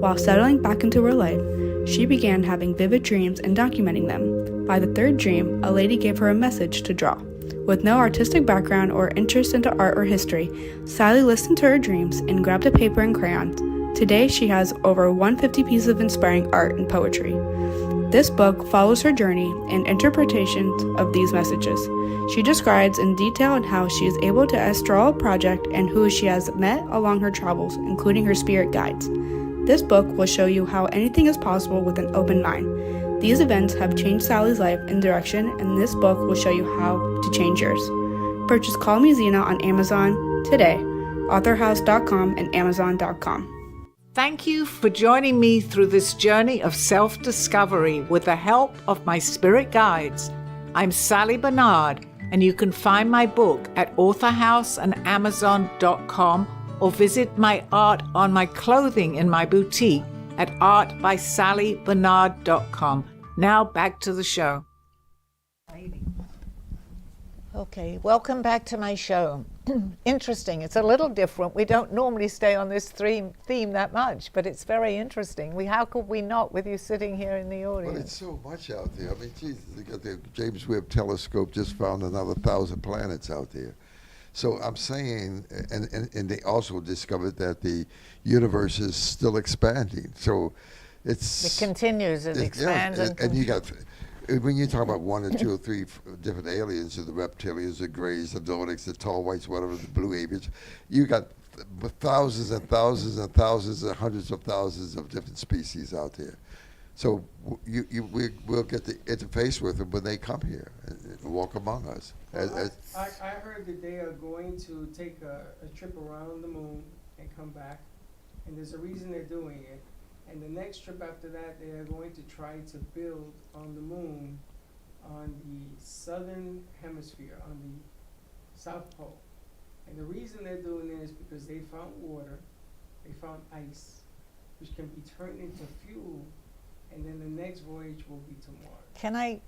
Speaker 6: While settling back into her life, she began having vivid dreams and documenting them. By the 3rd dream, a lady gave her a message to draw. With no artistic background or interest into art or history, Sally listened to her dreams and grabbed a paper and crayons. Today, she has over 150 pieces of inspiring art and poetry. This book follows her journey and interpretations of these messages. She describes in detail on how she is able to astral a project and who she has met along her travels, including her spirit guides. This book will show you how anything is possible with an open mind. These events have changed Sally's life and direction, and this book will show you how to change yours. Purchase Call Me Zena on Amazon today, authorhouse.com and amazon.com.
Speaker 1: Thank you for joining me through this journey of self-discovery with the help of my spirit guides. I'm Sally Bernard, and you can find my book at authorhouse and amazon.com, or visit my art on my clothing in my boutique at artbysallybernard.com. Now back to the show. Okay, welcome back to my show. Interesting. It's a little different. We don't normally stay on this theme that much, but it's very interesting. How could we not, with you sitting here in the audience?
Speaker 2: Well, it's so much out there. I mean, Jesus, they got the James Webb Telescope just found another 1,000 planets out there. So I'm saying, and they also discovered that the universe is still expanding. So it
Speaker 1: continues, it expands.
Speaker 2: Yeah, and you got, when you talk about 1 or 2 or 3 different aliens, the reptilians, the grays, the Nordics, the tall whites, whatever, the blue avians, you got thousands and thousands and thousands and hundreds of thousands of different species out there. So we'll get to interface with them when they come here and walk among us.
Speaker 4: I heard that they are going to take a trip around the moon and come back, and there's a reason they're doing it. And the next trip after that, they are going to try to build on the moon on the southern hemisphere, on the South Pole. And the reason they're doing it is because they found water, they found ice, which can be turned into fuel, and then the next voyage will be to Mars.
Speaker 1: Can I,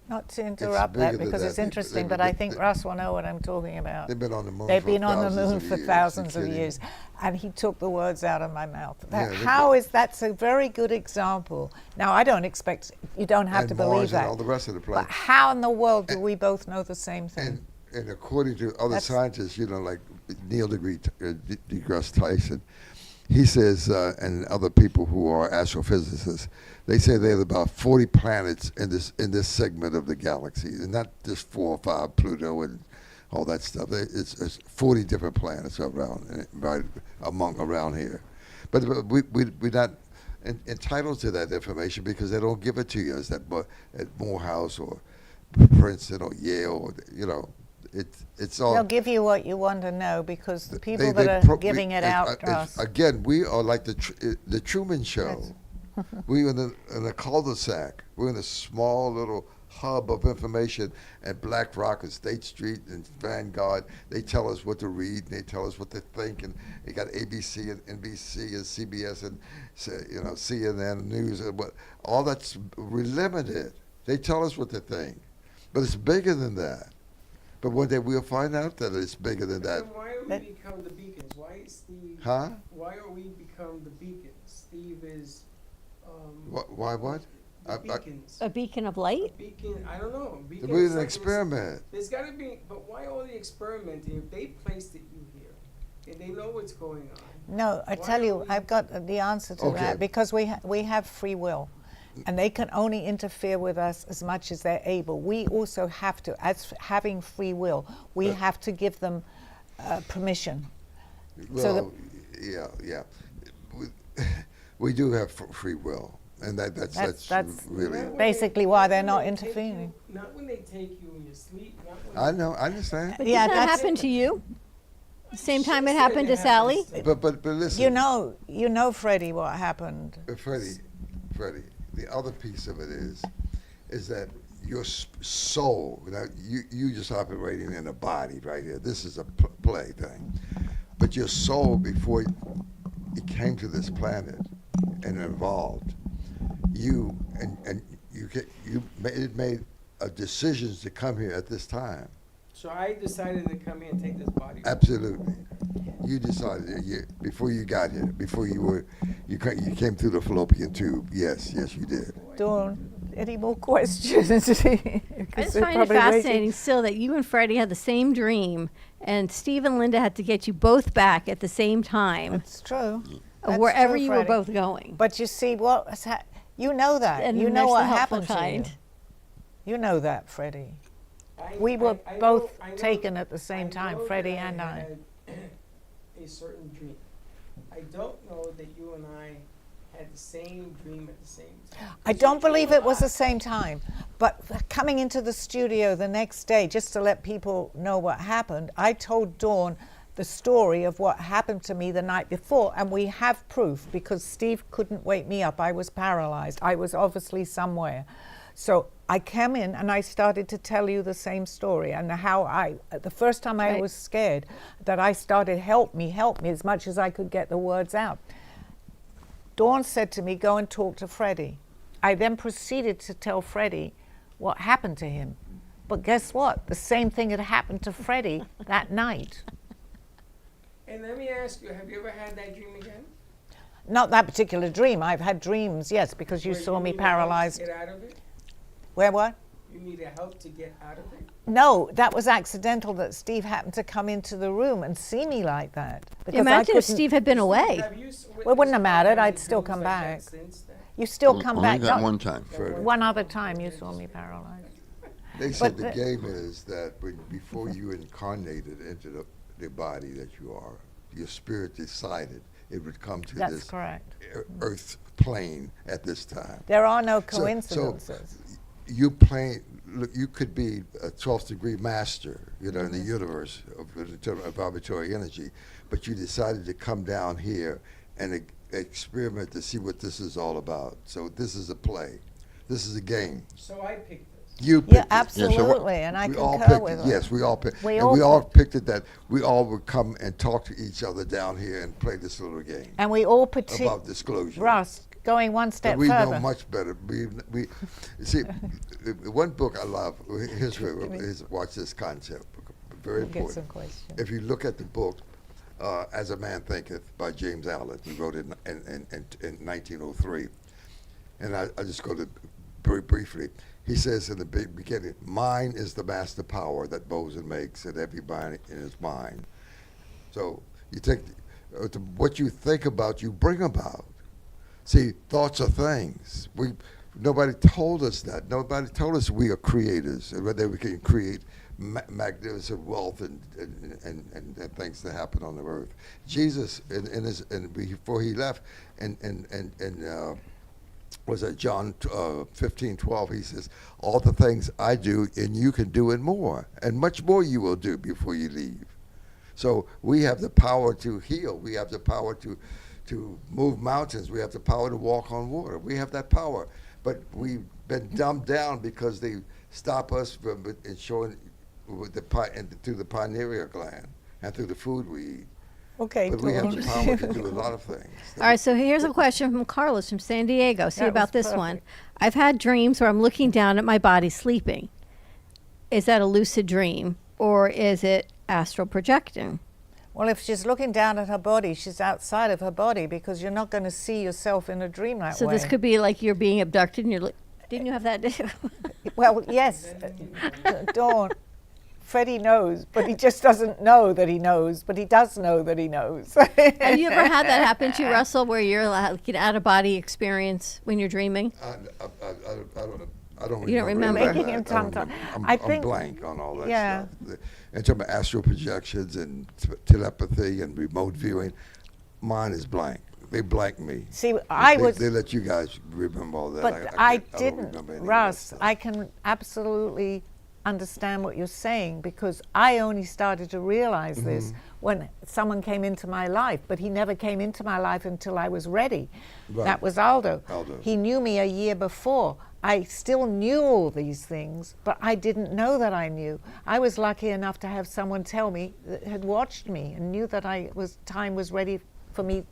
Speaker 1: not to interrupt that because it's interesting, but I think Russ will know what I'm talking about.
Speaker 2: They've been on the moon.
Speaker 1: They've been on the moon for thousands of years, and he took the words out of my mouth. That's a very good example. Now, I don't expect, you don't have to believe that.
Speaker 2: And all the rest of the planet.
Speaker 1: But how in the world do we both know the same thing?
Speaker 2: And according to other scientists, like Neil deGrasse Tyson, he says, and other people who are astrophysicists, they say there's about 40 planets in this segment of the galaxy, and not just 4 or 5, Pluto and all that stuff. It's 40 different planets around here. But we're not entitled to that information because they don't give it to you at Morehouse or Princeton or Yale. It's all.
Speaker 1: They'll give you what you want to know because the people that are giving it out to us.
Speaker 2: Again, we are like the Truman Show. We're in a cul-de-sac. We're in a small little hub of information, and BlackRock and State Street and Vanguard, they tell us what to read, and they tell us what to think, and they got ABC and NBC and CBS and CNN News and what all that's limited. They tell us what to think, but it's bigger than that. But one day we'll find out that it's bigger than that.
Speaker 4: Then why are we become the beacons? Why is Steve?
Speaker 2: Huh?
Speaker 4: Why are we become the beacons? Steve is.
Speaker 2: Why what?
Speaker 4: The beacons.
Speaker 5: A beacon of light?
Speaker 4: A beacon. I don't know. Beacon
Speaker 2: We're
Speaker 4: is
Speaker 2: an
Speaker 4: like
Speaker 2: experiment.
Speaker 4: There's got to be. But why all the experimenting? If they placed it you here, and they know what's going on.
Speaker 1: No, I
Speaker 4: Why
Speaker 1: tell
Speaker 4: are
Speaker 1: you,
Speaker 4: we-
Speaker 1: I've got the answer to
Speaker 2: Okay.
Speaker 1: that because we have free will. And they can only interfere with us as much as they're able. We also have to, as having free will, we have to give them permission.
Speaker 2: Well, yeah. We do have free will, and that's
Speaker 1: That's
Speaker 2: really.
Speaker 4: Not when
Speaker 1: basically why they're
Speaker 4: when
Speaker 1: not
Speaker 4: they take
Speaker 1: interfering.
Speaker 4: you- Not when they take you in your sleep. Not when
Speaker 2: I know, I understand.
Speaker 5: But
Speaker 1: Yeah,
Speaker 5: did that
Speaker 1: that's-
Speaker 5: happen to you? The same
Speaker 4: She
Speaker 5: time it
Speaker 4: said
Speaker 5: happened to
Speaker 4: it
Speaker 5: Sally?
Speaker 4: happens
Speaker 2: But listen.
Speaker 1: You know, Freddie, what happened.
Speaker 2: Freddie, the other piece of it is that your soul. Now you just operating in a body right here. This is a play thing, but your soul before it came to this planet and evolved, you made decisions to come here at this time.
Speaker 4: So I decided to come here and take this body.
Speaker 2: Absolutely. You decided before you got here, before you came through the fallopian tube. Yes, you did.
Speaker 1: Dawn, any more questions?
Speaker 5: I just find it fascinating still that you and Freddie had the same dream, and Steve and Linda had to get you both back at the same time,
Speaker 1: That's true.
Speaker 5: of wherever
Speaker 1: true,
Speaker 5: you were
Speaker 1: Freddie.
Speaker 5: both going.
Speaker 1: But you see, you know that.
Speaker 5: And
Speaker 1: You know
Speaker 5: there's
Speaker 1: what
Speaker 5: the helpful
Speaker 1: happened to
Speaker 5: kind.
Speaker 1: you. You know that, Freddie.
Speaker 4: I-
Speaker 1: We were
Speaker 4: I
Speaker 1: both
Speaker 4: know-
Speaker 1: taken at the same
Speaker 4: I
Speaker 1: time,
Speaker 4: know
Speaker 1: Freddie
Speaker 4: that
Speaker 1: and I.
Speaker 4: had a certain dream. I don't know that you and I had the same dream at the same time.
Speaker 1: I don't believe it was the same time, but coming into the studio the next day, just to let people know what happened, I told Dawn the story of what happened to me the night before, and we have proof because Steve couldn't wake me up. I was paralyzed. I was obviously somewhere. So I came in and I started to tell you the same story and how the first time I
Speaker 5: Right.
Speaker 1: was scared, that I started, help me, as much as I could get the words out. Dawn said to me, go and talk to Freddie. I then proceeded to tell Freddie what happened to him. But guess what? The same thing had happened to Freddie that night.
Speaker 4: And let me ask you, have you ever had that dream again?
Speaker 1: Not that particular dream. I've had dreams, yes, because you
Speaker 4: Where
Speaker 1: saw me
Speaker 4: needed help to
Speaker 1: paralyzed.
Speaker 4: Get out of it?
Speaker 1: Where what?
Speaker 4: You needed help to get out of it?
Speaker 1: No, that was accidental that Steve happened to come into the room and see me like that. Because I
Speaker 5: Imagine if
Speaker 1: couldn't-
Speaker 5: Steve had been away.
Speaker 4: Have you
Speaker 1: Well, it wouldn't have mattered. I'd
Speaker 4: any
Speaker 1: still
Speaker 4: dreams
Speaker 1: come
Speaker 4: like that
Speaker 1: back.
Speaker 4: since then?
Speaker 1: You still come
Speaker 3: Only
Speaker 1: back.
Speaker 3: that
Speaker 1: not-
Speaker 3: one time.
Speaker 1: one other time you saw me paralyzed.
Speaker 2: They said
Speaker 1: But
Speaker 2: the game is that before you incarnated into the body that you are, your spirit decided it would come to
Speaker 1: That's
Speaker 2: this
Speaker 1: correct.
Speaker 2: earth plane at this time.
Speaker 1: There are no
Speaker 2: So-
Speaker 1: coincidences.
Speaker 2: You look, you could be a 12th degree master, in the universe in terms of vibratory energy, but you decided to come down here and experiment to see what this is all about. So this is a play. This is a game.
Speaker 4: So I picked this.
Speaker 2: You picked
Speaker 1: Yeah,
Speaker 2: it.
Speaker 1: absolutely, and I
Speaker 2: We all
Speaker 1: concur
Speaker 2: picked
Speaker 1: with
Speaker 2: it.
Speaker 1: her.
Speaker 2: Yes, we all picked.
Speaker 1: We
Speaker 2: And
Speaker 1: all
Speaker 2: we all
Speaker 1: picked-
Speaker 2: picked it that we all would come and talk to each other down here and play this little game
Speaker 1: And we all
Speaker 2: about disclosure.
Speaker 1: Russ, going one step
Speaker 2: And we
Speaker 1: further.
Speaker 2: know much better. We see one book I love. Here's watch this concept. Very
Speaker 1: We'll get some
Speaker 2: important.
Speaker 1: questions.
Speaker 2: If you look at the book, "As a Man Thinketh" by James Allen, he wrote it in 1903, and I just go to very briefly. He says in the beginning, "Mind is the master power that Boson makes, and every mind in his mind." So you take what you think about, you bring about. See, thoughts are things. Nobody told us that. Nobody told us we are creators and whether we can create magnificent wealth and things that happen on the earth. Jesus, before he left, was that John 15:12? He says, "All the things I do, and you can do, and more, and much more you will do before you leave." So we have the power to heal. We have the power to move mountains. We have the power to walk on water. We have that power. But we've been dumbed down because they stop us from showing with through the pineal gland and through the food we eat.
Speaker 1: Okay,
Speaker 2: But we have the
Speaker 1: Dawn.
Speaker 2: power to do a lot of things.
Speaker 5: All right, so here's a question from Carlos from San Diego. See
Speaker 1: That
Speaker 5: about
Speaker 1: was
Speaker 5: this one.
Speaker 1: perfect.
Speaker 5: I've had dreams where I'm looking down at my body sleeping. Is that a lucid dream or is it astral projecting?
Speaker 1: Well, if she's looking down at her body, she's outside of her body because you're not going to see yourself in a dream that
Speaker 5: So
Speaker 1: way.
Speaker 5: this could be like you're being abducted and you're didn't you have that?
Speaker 1: Well, yes, Dawn. Freddie knows, but he just doesn't know that he knows, but he does know that he knows.
Speaker 5: Have you ever had that happen to you, Russell, where you're like an out-of-body experience when you're dreaming?
Speaker 2: I don't
Speaker 5: You don't remember?
Speaker 2: any of
Speaker 1: Making him
Speaker 2: that. I don't
Speaker 1: tongue-tied.
Speaker 2: remember.
Speaker 1: I
Speaker 2: I'm
Speaker 1: think-
Speaker 2: blank on all that
Speaker 1: Yeah.
Speaker 2: stuff. And talking about astral projections and telepathy and remote viewing, mine is blank. They blank me.
Speaker 1: See, I
Speaker 2: they,
Speaker 1: was,
Speaker 2: They let you guys remember all that.
Speaker 1: but I
Speaker 2: don't
Speaker 1: didn't.
Speaker 2: remember any of that
Speaker 1: Russ,
Speaker 2: stuff.
Speaker 1: I can absolutely understand what you're saying because I only started to realize this when someone came into my life, but he never came into my life until I was ready.
Speaker 2: Right.
Speaker 1: That was Aldo.
Speaker 2: Aldo.
Speaker 1: He knew me a year before. I still knew all these things, but I didn't know that I knew. I was lucky enough to have someone tell me that had watched me and knew that time was ready for me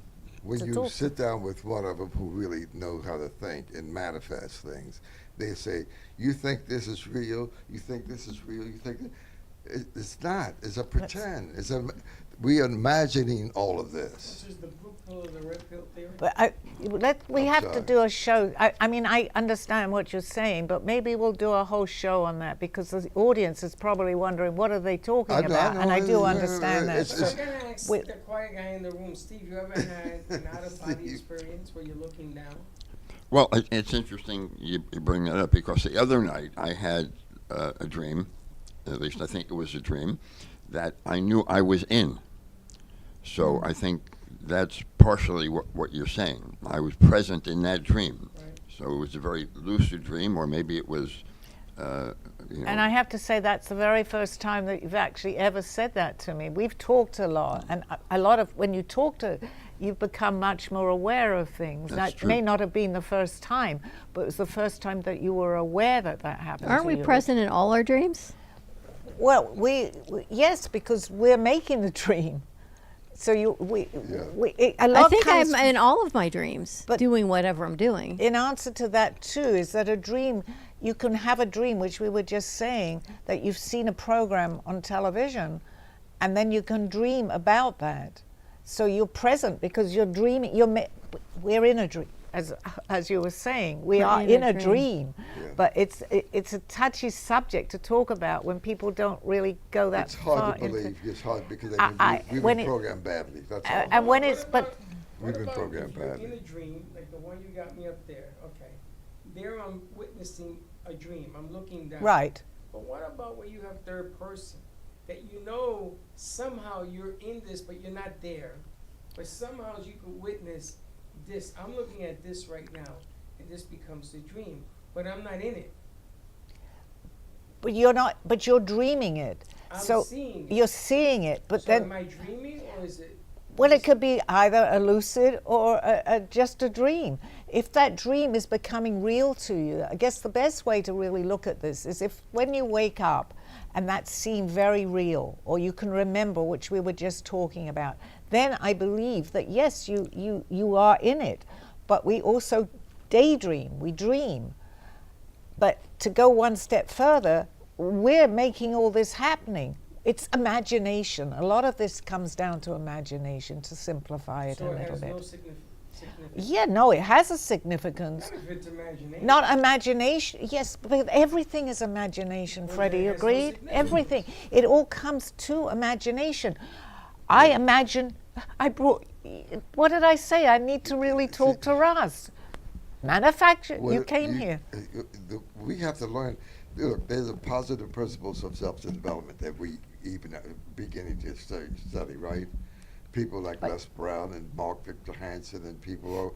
Speaker 2: When
Speaker 1: to
Speaker 2: you
Speaker 1: talk.
Speaker 2: sit down with one of them who really knows how to think and manifest things, they say, "You think this is real? You think this is real? You think it's not? It's a pretend. We are imagining all of this."
Speaker 4: This is the blue pill or the red pill theory.
Speaker 1: But we have to
Speaker 2: sorry.
Speaker 1: do a show. I mean, I understand what you're saying, but maybe we'll do a whole show on that because the audience is probably wondering what are they talking about, and I do
Speaker 2: yeah,
Speaker 1: understand that.
Speaker 2: it's-
Speaker 4: So
Speaker 1: So
Speaker 4: I'm gonna ask
Speaker 1: we-
Speaker 4: the quiet guy in the room, Steve. You ever had an out-of-body experience where you're looking down?
Speaker 3: Well, it's interesting you bring that up because the other night I had a dream, at least I think it was a dream, that I knew I was in. So I think that's partially what you're saying. I was present in that dream.
Speaker 4: Right.
Speaker 3: So it was a very lucid dream, or maybe it was,
Speaker 1: And I have to say that's the very first time that you've actually ever said that to me. We've talked a lot, and a lot of when you talk to, you've become much more aware of things.
Speaker 3: That's
Speaker 1: That
Speaker 3: true.
Speaker 1: may not have been the first time, but it was the first time that you were aware that happened.
Speaker 5: Aren't
Speaker 1: to
Speaker 5: we
Speaker 1: you.
Speaker 5: present in all our dreams?
Speaker 1: Well, yes, because we're making the dream. So a lot
Speaker 5: I think
Speaker 1: comes
Speaker 5: I'm in all of my dreams
Speaker 1: But-
Speaker 5: doing whatever I'm doing.
Speaker 1: in answer to that too is that a dream, you can have a dream, which we were just saying, that you've seen a program on television, and then you can dream about that. So you're present because you're dreaming. We're in a dream, as you were saying. We
Speaker 5: We're
Speaker 1: are
Speaker 5: in
Speaker 1: in
Speaker 5: a
Speaker 1: a
Speaker 5: dream.
Speaker 1: dream, but it's a touchy subject to talk about when people don't really go that
Speaker 2: It's
Speaker 1: far
Speaker 2: hard to
Speaker 1: into.
Speaker 2: believe. It's hard because we've
Speaker 1: when
Speaker 2: been
Speaker 1: it-
Speaker 2: programmed badly. That's all.
Speaker 1: And when
Speaker 4: What
Speaker 1: it's
Speaker 4: about-
Speaker 2: We've
Speaker 4: what
Speaker 2: been
Speaker 4: about
Speaker 2: programmed
Speaker 4: if you're
Speaker 2: badly.
Speaker 4: in a dream, like the one you got me up there, okay. There I'm witnessing a dream. I'm looking down.
Speaker 1: Right.
Speaker 4: But what about when you have third person? That you know somehow you're in this, but you're not there. But somehow you could witness this. I'm looking at this right now, and this becomes the dream. But I'm not in it.
Speaker 1: But you're not. But you're dreaming it.
Speaker 4: I'm
Speaker 1: so
Speaker 4: seeing it.
Speaker 1: you're seeing it. But
Speaker 4: So
Speaker 1: then,
Speaker 4: am I dreaming or is it?
Speaker 1: well, it could be either a lucid or just a dream. If that dream is becoming real to you, I guess the best way to really look at this is if when you wake up and that seemed very real, or you can remember, which we were just talking about, then I believe that yes, you are in it. But we also daydream, we dream. But to go one step further, we're making all this happening. It's imagination. A lot of this comes down to imagination, to simplify it
Speaker 4: So
Speaker 1: a
Speaker 4: it
Speaker 1: little
Speaker 4: has
Speaker 1: bit.
Speaker 4: no significance.
Speaker 1: Yeah, no, it has a significance.
Speaker 4: Not if it's imagination.
Speaker 1: Not imagination, yes, but everything is imagination,
Speaker 4: Well,
Speaker 1: Freddie,
Speaker 4: then
Speaker 1: you
Speaker 4: it has no
Speaker 1: agreed?
Speaker 4: significance.
Speaker 1: Everything. It all comes to imagination. I imagine, what did I say? I need to really talk to Russ. Manufacture,
Speaker 2: Well,
Speaker 1: you came here.
Speaker 2: We have to learn. Look, there's a positive principles of self-development that we even beginning to study, right? People like Les Brown and Mark Victor Hansen and people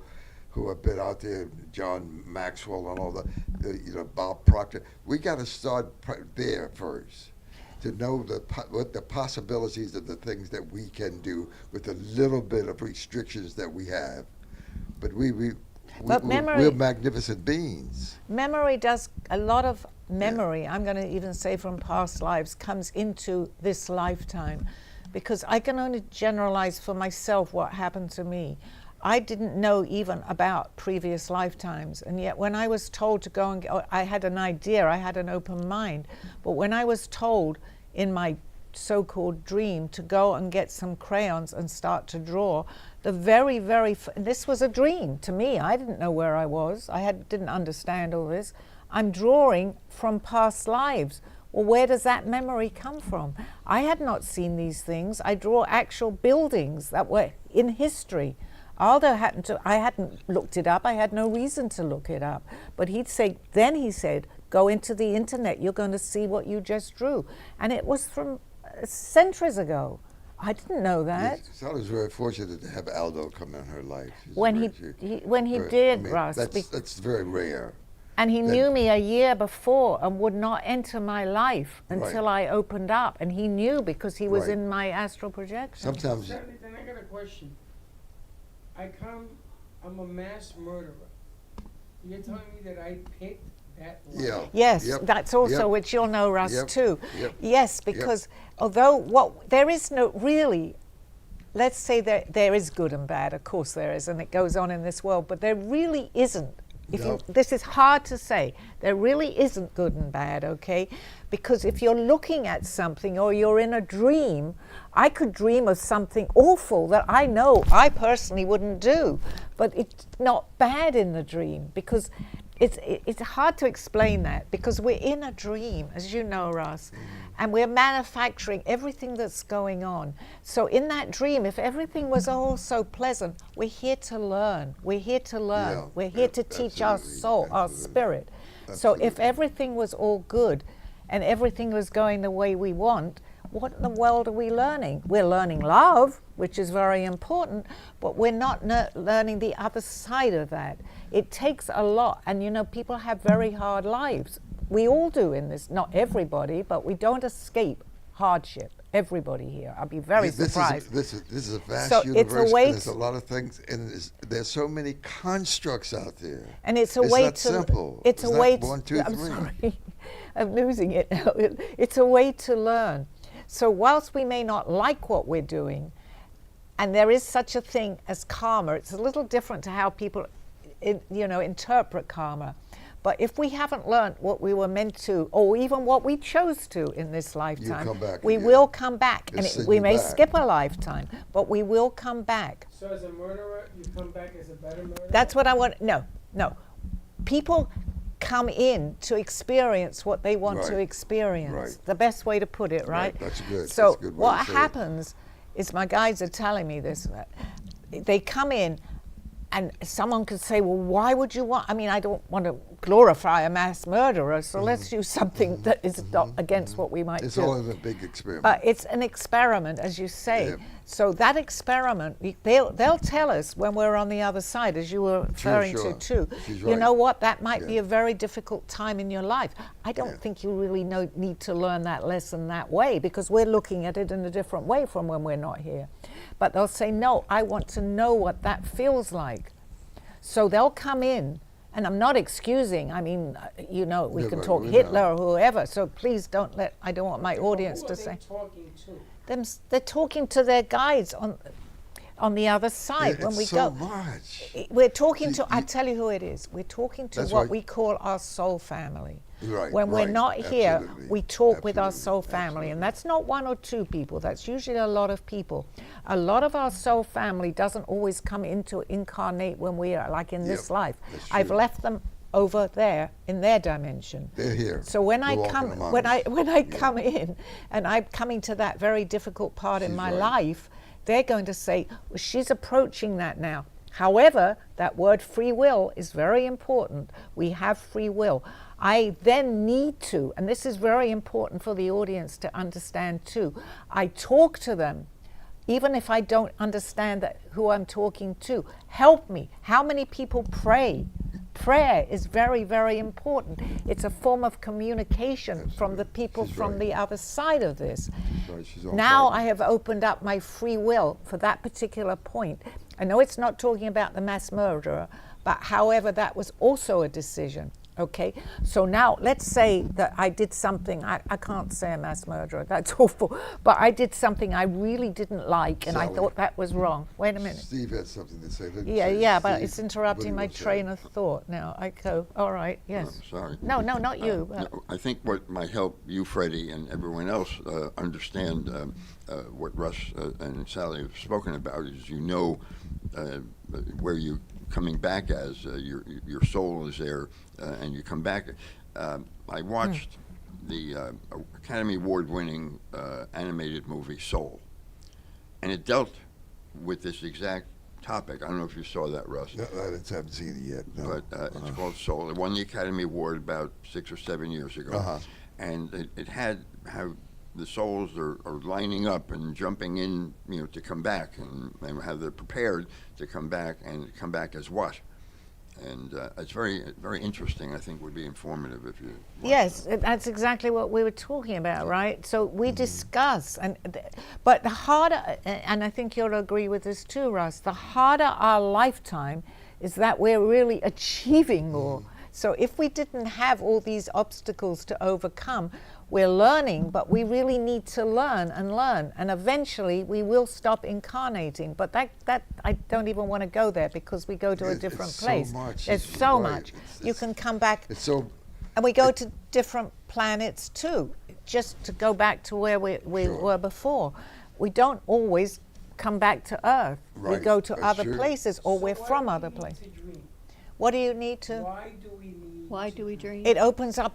Speaker 2: who have been out there, John Maxwell and all that, Bob Proctor. We got to start there first to know what the possibilities of the things that we can do with a little bit of restrictions that we have. But
Speaker 1: But memory,
Speaker 2: we're magnificent beings.
Speaker 1: memory does a lot of memory, I'm going to even say from past lives, comes into this lifetime, because I can only generalize for myself what happened to me. I didn't know even about previous lifetimes, and yet when I was told to go and I had an idea, I had an open mind, but when I was told in my so-called dream to go and get some crayons and start to draw, the this was a dream to me. I didn't know where I was. Didn't understand all this. I'm drawing from past lives. Well, where does that memory come from? I had not seen these things. I draw actual buildings that were in history. Aldo I hadn't looked it up. I had no reason to look it up. But he said, go into the internet. You're going to see what you just drew. And it was from centuries ago. I didn't know that.
Speaker 2: Yes, Sally was very fortunate to have Aldo come in her life.
Speaker 1: When he did, Russ.
Speaker 2: That's very rare.
Speaker 1: And he knew me a year before and would not enter my life until I opened up. And he knew because he was in my astral projection.
Speaker 2: Sometimes.
Speaker 4: Then I got a question. I'm a mass murderer. You're telling me that I picked that life?
Speaker 2: Yeah.
Speaker 1: Yes, that's also which you'll know, Russ, too. Yes, because although there is no really, let's say there is good and bad, of course there is, and it goes on in this world, but there really isn't. This is hard to say. There really isn't good and bad, okay? Because if you're looking at something or you're in a dream, I could dream of something awful that I know I personally wouldn't do, but it's not bad in the dream, because it's hard to explain that, because we're in a dream, as you know, Russ, and we're manufacturing everything that's going on. So in that dream, if everything was all so pleasant, we're here to learn. We're here to learn.
Speaker 2: Yeah,
Speaker 1: we're here to teach our soul, our spirit. So if
Speaker 2: Absolutely.
Speaker 1: everything was all good and everything was going the way we want, what in the world are we learning? We're learning love, which is very important, but we're not learning the other side of that. It takes a lot, and you know, people have very hard lives. We all do in this, not everybody, but we don't escape hardship. Everybody here. I'll be very surprised.
Speaker 2: This is a vast
Speaker 1: So
Speaker 2: universe.
Speaker 1: it's a way
Speaker 2: and there's a lot of things, and there's so many constructs out there.
Speaker 1: And it's a
Speaker 2: It's
Speaker 1: way
Speaker 2: not
Speaker 1: to
Speaker 2: simple.
Speaker 1: It's a
Speaker 2: It's
Speaker 1: way
Speaker 2: not
Speaker 1: to
Speaker 2: 1, 2,
Speaker 1: I'm
Speaker 2: 3.
Speaker 1: sorry. I'm losing it now. It's a way to learn. So whilst we may not like what we're doing, and there is such a thing as karma, it's a little different to how people interpret karma. But if we haven't learned what we were meant to, or even what we chose to in this lifetime,
Speaker 2: come back
Speaker 1: we
Speaker 2: again.
Speaker 1: will come back.
Speaker 2: They'll
Speaker 1: And
Speaker 2: send
Speaker 1: we
Speaker 2: you
Speaker 1: may
Speaker 2: back.
Speaker 1: skip a lifetime, but we will come back.
Speaker 4: So as a murderer, you come back as a better murderer?
Speaker 1: That's what I want. No. People come in to experience what they want to
Speaker 2: Right.
Speaker 1: experience.
Speaker 2: Right.
Speaker 1: The best way to put it, right?
Speaker 2: That's good.
Speaker 1: So
Speaker 2: That's a good way
Speaker 1: what
Speaker 2: to say it.
Speaker 1: happens is, my guides are telling me this, they come in and someone could say, well, why would you want, I don't want to glorify a mass murderer, so let's use something that is not against what we might
Speaker 2: It's
Speaker 1: do.
Speaker 2: all in a big experiment.
Speaker 1: But it's an experiment, as you say.
Speaker 2: Yeah.
Speaker 1: So that experiment, they'll tell us when we're on the other side, as you were referring
Speaker 2: sure.
Speaker 1: to too.
Speaker 2: She's
Speaker 1: You
Speaker 2: right.
Speaker 1: know what? That might be
Speaker 2: Yeah.
Speaker 1: a very difficult time in your life. I don't think you really need to learn that lesson that way, because we're looking at it in a different way from when we're not here. But they'll say, no, I want to know what that feels like. So they'll come in, and I'm not excusing. We
Speaker 2: Yeah,
Speaker 1: can
Speaker 2: but
Speaker 1: talk
Speaker 2: we
Speaker 1: Hitler
Speaker 2: know.
Speaker 1: or whoever. So please I don't want my audience
Speaker 4: Who
Speaker 1: to
Speaker 4: are they
Speaker 1: say.
Speaker 4: talking to?
Speaker 1: They're talking to their guides on the other side when
Speaker 2: it's
Speaker 1: we
Speaker 2: so
Speaker 1: go.
Speaker 2: much.
Speaker 1: We're talking
Speaker 2: See,
Speaker 1: to, I tell you who it is. We're talking to
Speaker 2: That's
Speaker 1: what
Speaker 2: right.
Speaker 1: we call our soul family.
Speaker 2: Right,
Speaker 1: When we're
Speaker 2: right.
Speaker 1: not here,
Speaker 2: Absolutely.
Speaker 1: we talk with our
Speaker 2: Absolutely.
Speaker 1: soul family.
Speaker 2: Absolutely.
Speaker 1: And that's not one or two people. That's usually a lot of people. A lot of our soul family doesn't always come into incarnate when we are like in this
Speaker 2: Yep,
Speaker 1: life.
Speaker 2: that's
Speaker 1: I've
Speaker 2: true.
Speaker 1: left them over there in their dimension.
Speaker 2: They're here.
Speaker 1: So when
Speaker 2: They're
Speaker 1: I
Speaker 2: walking
Speaker 1: come,
Speaker 2: among
Speaker 1: when
Speaker 2: us.
Speaker 1: I come in, and I'm coming to that very difficult part in
Speaker 2: She's
Speaker 1: my
Speaker 2: right.
Speaker 1: life, they're going to say, well, she's approaching that now. However, that word free will is very important. We have free will. I then need to, and this is very important for the audience to understand too, I talk to them, even if I don't understand who I'm talking to. Help me. How many people pray? Prayer is very, very important. It's a form of communication from the people
Speaker 2: She's
Speaker 1: from
Speaker 2: right.
Speaker 1: the other side of this.
Speaker 2: Right, she's on
Speaker 1: Now
Speaker 2: target.
Speaker 1: I have opened up my free will for that particular point. I know it's not talking about the mass murderer, But however, that was also a decision. Okay, so now let's say that I did something, I can't say a mass murderer, that's awful, but I did something I really didn't like and I
Speaker 2: Sally.
Speaker 1: thought that was wrong. Wait a minute.
Speaker 2: Steve had something to say. Let me
Speaker 1: Yeah,
Speaker 2: say,
Speaker 1: yeah, but
Speaker 2: Steve,
Speaker 1: it's interrupting
Speaker 2: what
Speaker 1: my
Speaker 2: do you
Speaker 1: train
Speaker 2: want
Speaker 1: of thought now. I go, all right, yes.
Speaker 3: I'm sorry.
Speaker 1: No, not you. but-
Speaker 3: No, I think what might help you, Freddie, and everyone else understand what Russ and Sally have spoken about is where you're coming back as your soul is there, and you come back. I watched the Academy Award-winning animated movie Soul, and it dealt with this exact topic. I don't know if you saw that, Russ.
Speaker 2: No, I haven't seen it yet. No.
Speaker 3: But it's called Soul. It won the Academy Award about 6 or 7 years ago. And it had how the souls are lining up and jumping in, to come back, and how they're prepared to come back, and come back as what. And it's very, very interesting. I think would be informative if you.
Speaker 1: Yes, that's exactly what we were talking about, right? So we discuss, but the harder, and I think you'll agree with this too, Russ, the harder our lifetime is that we're really achieving more. So if we didn't have all these obstacles to overcome, we're learning, but we really need to learn, and eventually we will stop incarnating. But that I don't even want to go there, because we go to a different place.
Speaker 2: So much.
Speaker 1: There's
Speaker 2: It's
Speaker 1: so
Speaker 2: right.
Speaker 1: much. You can come back.
Speaker 2: It's so.
Speaker 1: And we go to different planets too, just to go back to where we
Speaker 2: Sure.
Speaker 1: were before. We don't always come back to Earth. We
Speaker 2: Right,
Speaker 1: go to
Speaker 2: that's
Speaker 1: other
Speaker 2: true.
Speaker 1: places, or we're from other places. What do you need to?
Speaker 5: Why do we dream?
Speaker 1: It opens up,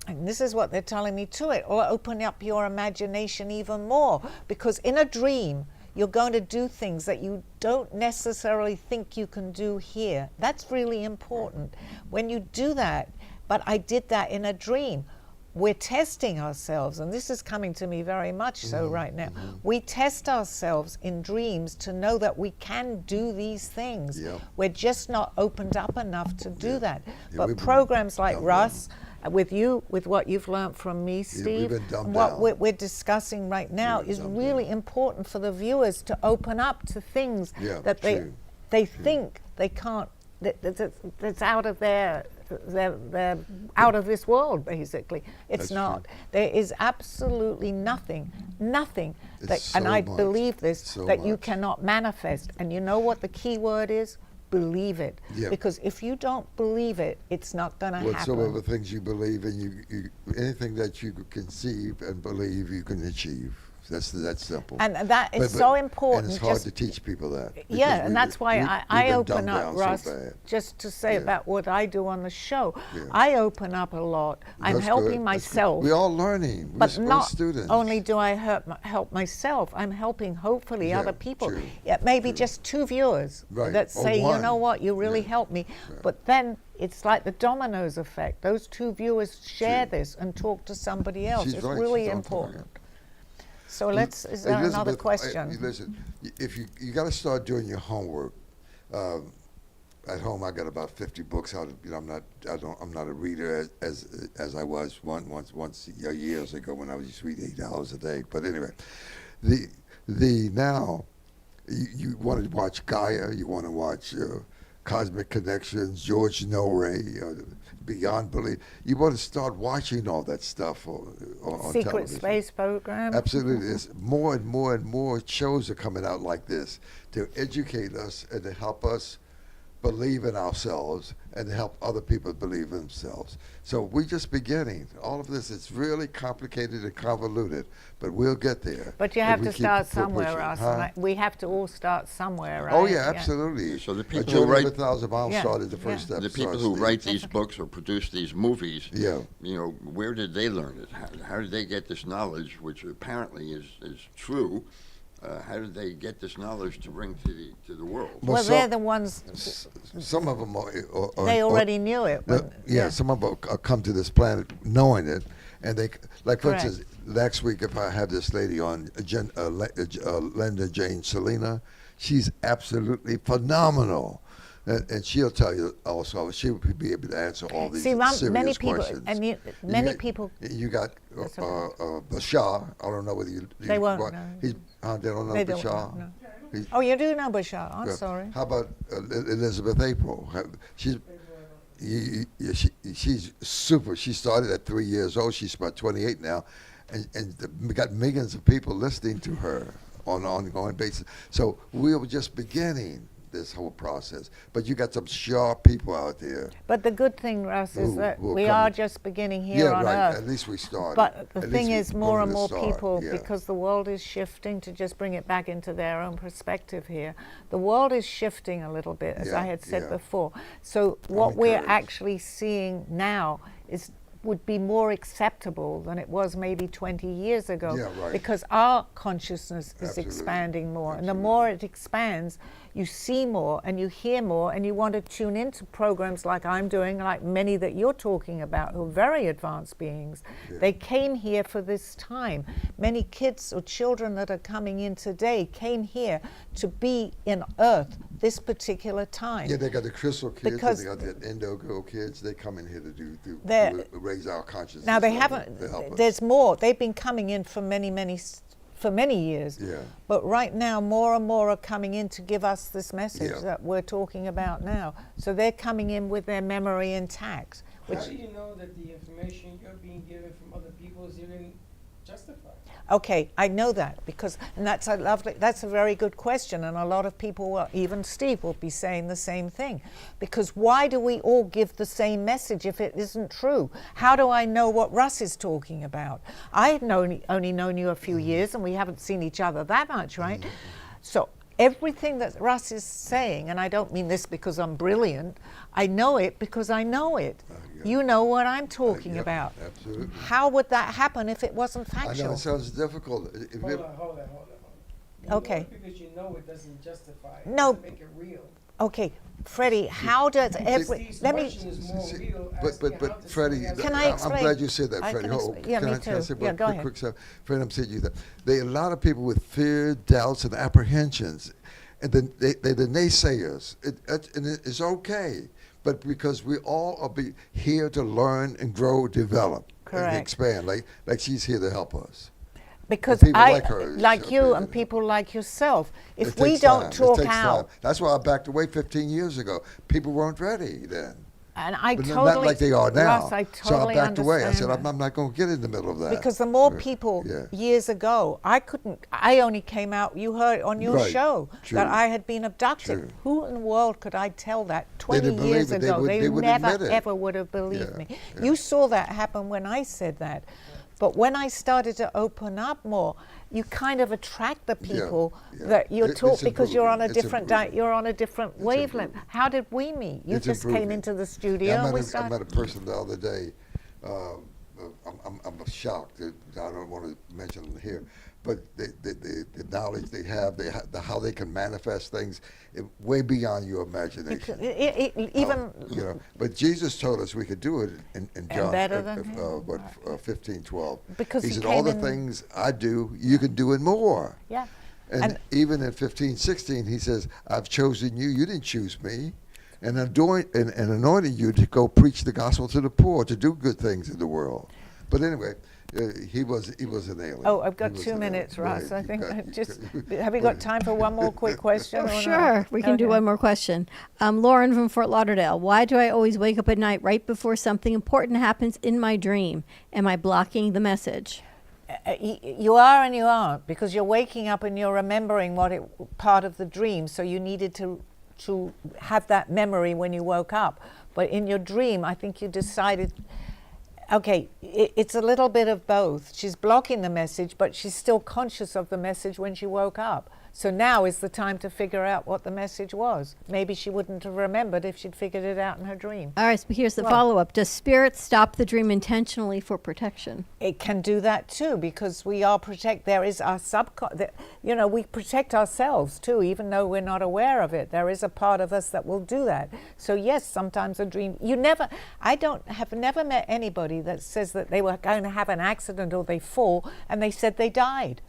Speaker 1: and this is what they're telling me too, it will open up your imagination even more, because in a dream, you're going to do things that you don't necessarily think you can do here. That's really important. When you do that, but I did that in a dream, we're testing ourselves, and this is coming to me very much so right now. We test ourselves in dreams to know that we can do these things.
Speaker 2: Yep.
Speaker 1: We're just not opened up enough to do that.
Speaker 2: Yeah,
Speaker 1: But
Speaker 2: we've been
Speaker 1: programs like
Speaker 2: dumbed
Speaker 1: Russ, with you, with what you've learned from me, Steve,
Speaker 2: been dumbed
Speaker 1: and what
Speaker 2: down.
Speaker 1: we're discussing right now
Speaker 2: been
Speaker 1: is
Speaker 2: dumbed
Speaker 1: really
Speaker 2: down.
Speaker 1: important for the viewers to open up to things
Speaker 2: Yeah,
Speaker 1: that
Speaker 2: true.
Speaker 1: they think they can't, that's out of they're out of this world, basically. It's
Speaker 2: That's
Speaker 1: not.
Speaker 2: true.
Speaker 1: There is absolutely nothing
Speaker 2: It's
Speaker 1: that, and
Speaker 2: so
Speaker 1: I
Speaker 2: much,
Speaker 1: believe this,
Speaker 2: so
Speaker 1: that you
Speaker 2: much.
Speaker 1: cannot manifest. And you know what the key word is? Believe it.
Speaker 2: Yeah.
Speaker 1: Because if you don't believe it, it's not going to happen.
Speaker 2: Whatsoever things you believe in, you anything that you conceive and believe, you can achieve. That's simple.
Speaker 1: And that is
Speaker 2: But-
Speaker 1: so important.
Speaker 2: And it's hard
Speaker 1: just-
Speaker 2: to teach people that.
Speaker 1: Yeah,
Speaker 2: because
Speaker 1: and that's why
Speaker 2: we've
Speaker 1: I
Speaker 2: been
Speaker 1: open
Speaker 2: dumbed
Speaker 1: up,
Speaker 2: down so
Speaker 1: Russ,
Speaker 2: bad.
Speaker 1: just to say
Speaker 2: Yeah.
Speaker 1: about what I do on the show.
Speaker 2: Yeah.
Speaker 1: I open up a lot. I'm
Speaker 2: That's
Speaker 1: helping
Speaker 2: good. That's good.
Speaker 1: myself.
Speaker 2: We're all learning.
Speaker 1: But
Speaker 2: we're
Speaker 1: not
Speaker 2: students.
Speaker 1: only do I help myself, I'm helping hopefully
Speaker 2: Yeah,
Speaker 1: other people.
Speaker 2: true,
Speaker 1: Yeah, maybe
Speaker 2: true.
Speaker 1: just 2 viewers
Speaker 2: Right,
Speaker 1: that
Speaker 2: or
Speaker 1: say, you
Speaker 2: one.
Speaker 1: know what, you really
Speaker 2: Yeah,
Speaker 1: helped me.
Speaker 2: right.
Speaker 1: But then it's like the dominoes effect. Those 2 viewers share
Speaker 2: True.
Speaker 1: this and talk to somebody else.
Speaker 2: She's
Speaker 1: It's
Speaker 2: right,
Speaker 1: really
Speaker 2: she's on point.
Speaker 1: important. So is there another
Speaker 2: Elizabeth,
Speaker 1: question?
Speaker 2: listen, if you got to start doing your homework. At home, I got about 50 books out. I'm not a reader as I was once years ago when I was used to read 8 hours a day. But anyway, the now you want to watch Gaia, you want to watch Cosmic Connections, George Norrie, Beyond Belief. You want to start watching all that stuff on
Speaker 1: Secret
Speaker 2: television.
Speaker 1: space program.
Speaker 2: Absolutely. It's more and more and more shows are coming out like this to educate us and to help us believe in ourselves and to help other people believe in themselves. So we're just beginning. All of this is really complicated and convoluted, but we'll get there.
Speaker 1: But you
Speaker 2: if
Speaker 1: have
Speaker 2: we
Speaker 1: to
Speaker 2: keep
Speaker 1: start somewhere,
Speaker 2: pushing.
Speaker 1: Russ.
Speaker 2: Huh?
Speaker 1: And we have to all start somewhere, right?
Speaker 2: Oh, yeah, absolutely.
Speaker 3: So the
Speaker 2: A
Speaker 3: people who
Speaker 2: journey
Speaker 3: write-
Speaker 2: of 1,000 miles
Speaker 1: Yeah,
Speaker 2: started the
Speaker 1: yeah.
Speaker 2: first step.
Speaker 3: The people who write these books or produce these movies,
Speaker 2: Yeah.
Speaker 3: Where did they learn it? How did they get this knowledge, which apparently is true? How did they get this knowledge to bring to the world?
Speaker 1: Well,
Speaker 2: so-
Speaker 1: they're the ones,
Speaker 2: Some of them
Speaker 1: they already knew it.
Speaker 2: yeah, some of them come to this planet knowing it, and they, like for
Speaker 1: Correct.
Speaker 2: instance, next week if I have this lady on, Linda Jane Selena, she's absolutely phenomenal, and she'll tell you also. She'll be able to answer all these
Speaker 1: See,
Speaker 2: serious
Speaker 1: many people,
Speaker 2: questions.
Speaker 1: many
Speaker 2: got-
Speaker 1: people,
Speaker 2: You got
Speaker 1: That's okay.
Speaker 2: Bashar. I don't know whether you.
Speaker 1: They won't
Speaker 2: what-
Speaker 1: know.
Speaker 2: They don't know
Speaker 1: they don't
Speaker 2: Bashar.
Speaker 1: know. Oh, you do know Bashar. I'm
Speaker 2: Yeah.
Speaker 1: sorry.
Speaker 2: How about Elizabeth April? She's she's super. She started at 3 years old. She's about 28 now, and got millions of people listening to her on an ongoing basis. So we were just beginning this whole process. But you got some sharp people out there.
Speaker 1: But the good thing, Russ, is that
Speaker 2: who are
Speaker 1: we
Speaker 2: coming.
Speaker 1: are just beginning here on
Speaker 2: right.
Speaker 1: Earth.
Speaker 2: At least we started.
Speaker 1: But the
Speaker 2: At
Speaker 1: thing
Speaker 2: least
Speaker 1: is,
Speaker 2: we're
Speaker 1: more
Speaker 2: going
Speaker 1: and
Speaker 2: to
Speaker 1: more
Speaker 2: start.
Speaker 1: people,
Speaker 2: Yeah.
Speaker 1: because the world is shifting, to just bring it back into their own perspective here. The world is shifting a little bit, as
Speaker 2: Yeah,
Speaker 1: I had said
Speaker 2: yeah.
Speaker 1: before. So what we're
Speaker 2: encouraged.
Speaker 1: actually seeing now would be more acceptable than it was maybe 20 years ago.
Speaker 2: Yeah, right.
Speaker 1: Because our consciousness is
Speaker 2: Absolutely.
Speaker 1: expanding more. And the
Speaker 2: Absolutely.
Speaker 1: more it expands, you see more and you hear more, and you want to tune into programs like I'm doing, like many that you're talking about, who are very advanced beings.
Speaker 2: Yeah.
Speaker 1: They came here for this time. Many kids or children that are coming in today came here to be in Earth this particular time.
Speaker 2: Yeah, they got the crystal kids,
Speaker 1: Because
Speaker 2: and they got the indigo kids. They come in here to
Speaker 1: They're-
Speaker 2: to raise our consciousness.
Speaker 1: Now they
Speaker 2: level,
Speaker 1: haven't.
Speaker 2: to help us.
Speaker 1: There's more. They've been coming in for many years.
Speaker 2: Yeah.
Speaker 1: But right now, more and more are coming in to give us this message
Speaker 2: Yeah.
Speaker 1: that we're talking about now. So they're coming in with their memory intact.
Speaker 4: How do you know that the information you're being given from other people is even justified?
Speaker 1: Okay, I know that and that's a very good question, and a lot of people, even Steve, will be saying the same thing. Because why do we all give the same message if it isn't true? How do I know what Russ is talking about? I've only known you a few years, and we haven't seen each other that much, right? So everything that Russ is saying, and I don't mean this because I'm brilliant, I know it because I know it.
Speaker 2: Yeah.
Speaker 1: You know what I'm talking
Speaker 2: Yep,
Speaker 1: about.
Speaker 2: Absolutely.
Speaker 1: How would that happen if it wasn't
Speaker 2: I know
Speaker 1: factual?
Speaker 2: it sounds difficult.
Speaker 4: Hold on. You
Speaker 1: Okay.
Speaker 4: know it because you know it doesn't justify it.
Speaker 1: No.
Speaker 4: Doesn't make it real.
Speaker 1: Okay, Freddie, how does every...
Speaker 4: Steve's
Speaker 1: Let me...
Speaker 4: question is more real.
Speaker 2: But
Speaker 4: asking how
Speaker 2: but
Speaker 4: to
Speaker 2: Freddie,
Speaker 4: see it as
Speaker 1: Can
Speaker 4: a-
Speaker 1: I
Speaker 2: I'm
Speaker 1: explain?
Speaker 2: glad you said that,
Speaker 1: I
Speaker 2: Freddie.
Speaker 1: can
Speaker 2: Oh,
Speaker 1: expl- yeah,
Speaker 2: can
Speaker 1: me
Speaker 2: I say
Speaker 1: too.
Speaker 2: one
Speaker 1: Yeah, go ahead.
Speaker 2: quick stuff? Freddie, I'm saying you that there are a lot of people with fear, doubts, and apprehensions, and then they're the naysayers. And it's okay, but because we all are here to learn and grow, develop,
Speaker 1: Correct.
Speaker 2: and expand. Like she's here to help us.
Speaker 1: Because
Speaker 2: people
Speaker 1: I,
Speaker 2: like her,
Speaker 1: like you
Speaker 2: yeah.
Speaker 1: and people like yourself, if
Speaker 2: It
Speaker 1: we
Speaker 2: takes
Speaker 1: don't
Speaker 2: time. It
Speaker 1: talk
Speaker 2: takes
Speaker 1: out,
Speaker 2: time. That's why I backed away 15 years ago. People weren't ready then.
Speaker 1: and I
Speaker 2: But
Speaker 1: totally...
Speaker 2: not like they are now.
Speaker 1: Russ, I
Speaker 2: so
Speaker 1: totally
Speaker 2: I backed away. I said,
Speaker 1: understand that.
Speaker 2: I'm not going to get in the middle of that.
Speaker 1: Because the more
Speaker 2: Yeah.
Speaker 1: people,
Speaker 2: Yeah.
Speaker 1: years ago, I only came out, you heard on your
Speaker 2: Right.
Speaker 1: show,
Speaker 2: True.
Speaker 1: that I had been abducted.
Speaker 2: True.
Speaker 1: Who in the world could I tell that 20
Speaker 2: didn't believe
Speaker 1: years
Speaker 2: it. They
Speaker 1: ago?
Speaker 2: would- they wouldn't
Speaker 1: never,
Speaker 2: admit it.
Speaker 1: ever would have believed
Speaker 2: Yeah.
Speaker 1: me.
Speaker 2: Yeah.
Speaker 1: You saw that happen when I said that. But when I started to open up more, you kind of attract the people
Speaker 2: yeah.
Speaker 1: that you're
Speaker 2: It's
Speaker 1: taught because you're on a
Speaker 2: improving. It's
Speaker 1: different
Speaker 2: improving.
Speaker 1: you're on a different wavelength.
Speaker 2: improving.
Speaker 1: How did we meet? You
Speaker 2: It's
Speaker 1: just came
Speaker 2: improving.
Speaker 1: into the studio
Speaker 2: Yeah,
Speaker 1: and we
Speaker 2: I
Speaker 1: started.
Speaker 2: met a person the other day. I'm shocked. I don't want to mention them here, but the knowledge they have, how they can manifest things way beyond your imagination.
Speaker 1: Even
Speaker 2: You know, but Jesus told us we could do it in John
Speaker 1: better than him.
Speaker 2: 15:12.
Speaker 1: Because
Speaker 2: he
Speaker 1: he
Speaker 2: said,
Speaker 1: came
Speaker 2: all the
Speaker 1: in-
Speaker 2: things I do, you can do it more.
Speaker 1: yeah.
Speaker 2: And even in 15:16, he says, I've chosen you, you didn't choose me, and anointed you to go preach the gospel to the poor, to do good things in the world. But anyway, he was an alien.
Speaker 1: Oh, I've got
Speaker 2: He was
Speaker 1: 2
Speaker 2: an alien.
Speaker 1: minutes,
Speaker 2: Go
Speaker 1: Russ.
Speaker 2: ahead.
Speaker 1: I think
Speaker 2: You
Speaker 1: have you got time for one more quick question? or not?
Speaker 5: Sure, we can do
Speaker 1: Okay.
Speaker 5: one more question. Lauren from Fort Lauderdale. Why do I always wake up at night right before something important happens in my dream? Am I blocking the message?
Speaker 1: You are and you aren't, because you're waking up and you're remembering part of the dream. So you needed to have that memory when you woke up. But in your dream, I think you decided. Okay, it's a little bit of both. She's blocking the message, but she's still conscious of the message when she woke up. So now is the time to figure out what the message was. Maybe she wouldn't have remembered if she'd figured it out in her dream.
Speaker 5: All right, so here's the
Speaker 1: Well-
Speaker 5: follow-up. Does spirit stop the dream intentionally for protection?
Speaker 1: It can do that too, because we are there is our we protect ourselves too, even though we're not aware of it. There is a part of us that will do that. So yes, sometimes a dream, have never met anybody that says that they were going to have an accident or they fall and they said they died.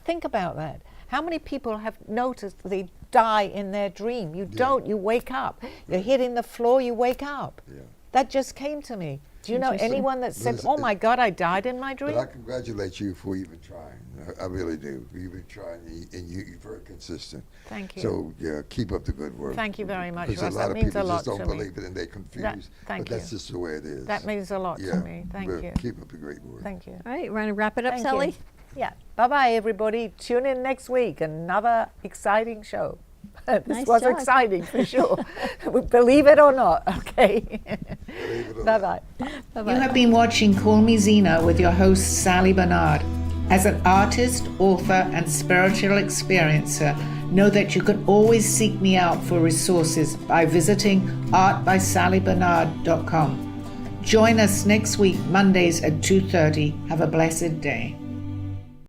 Speaker 1: Think about that. How many people have noticed they die in their dream? You don't, you wake up. You're hitting the floor, you wake up.
Speaker 2: Yeah.
Speaker 1: That just came to me. Do you know
Speaker 4: Interesting.
Speaker 1: anyone that said,
Speaker 2: Listen,
Speaker 1: "Oh my God, I died in my
Speaker 2: But
Speaker 1: dream"?
Speaker 2: I congratulate you for even trying. I really do. You've been trying, and you're very consistent.
Speaker 1: Thank you.
Speaker 2: So yeah, keep up the good work.
Speaker 1: Thank you very much,
Speaker 2: Because
Speaker 1: Russ.
Speaker 2: a lot
Speaker 1: That
Speaker 2: of
Speaker 1: means
Speaker 2: people
Speaker 1: a lot
Speaker 2: just don't
Speaker 1: to me.
Speaker 2: believe it and they're confused.
Speaker 1: thank
Speaker 2: but that's
Speaker 1: you.
Speaker 2: just the way it is.
Speaker 1: That means a lot
Speaker 2: yeah.
Speaker 1: to me. Thank
Speaker 2: Well,
Speaker 1: you.
Speaker 2: Keep up the great work.
Speaker 1: Thank you.
Speaker 5: All right, want to wrap it up,
Speaker 1: Thank
Speaker 5: Sally?
Speaker 1: you. Yeah. Bye-bye, everybody. Tune in next week. Another exciting show. This
Speaker 5: Nice
Speaker 1: was
Speaker 5: job.
Speaker 1: exciting for sure. Believe it or not. Okay.
Speaker 2: Believe it or
Speaker 1: Bye-bye.
Speaker 5: Bye-bye.
Speaker 1: You have been watching Call Me Zena with your host, Sally Bernard. As an artist, author, and spiritual experiencer, know that you can always seek me out for resources by visiting artbysallybernard.com. Join us next week, Mondays at 2:30. Have a blessed day.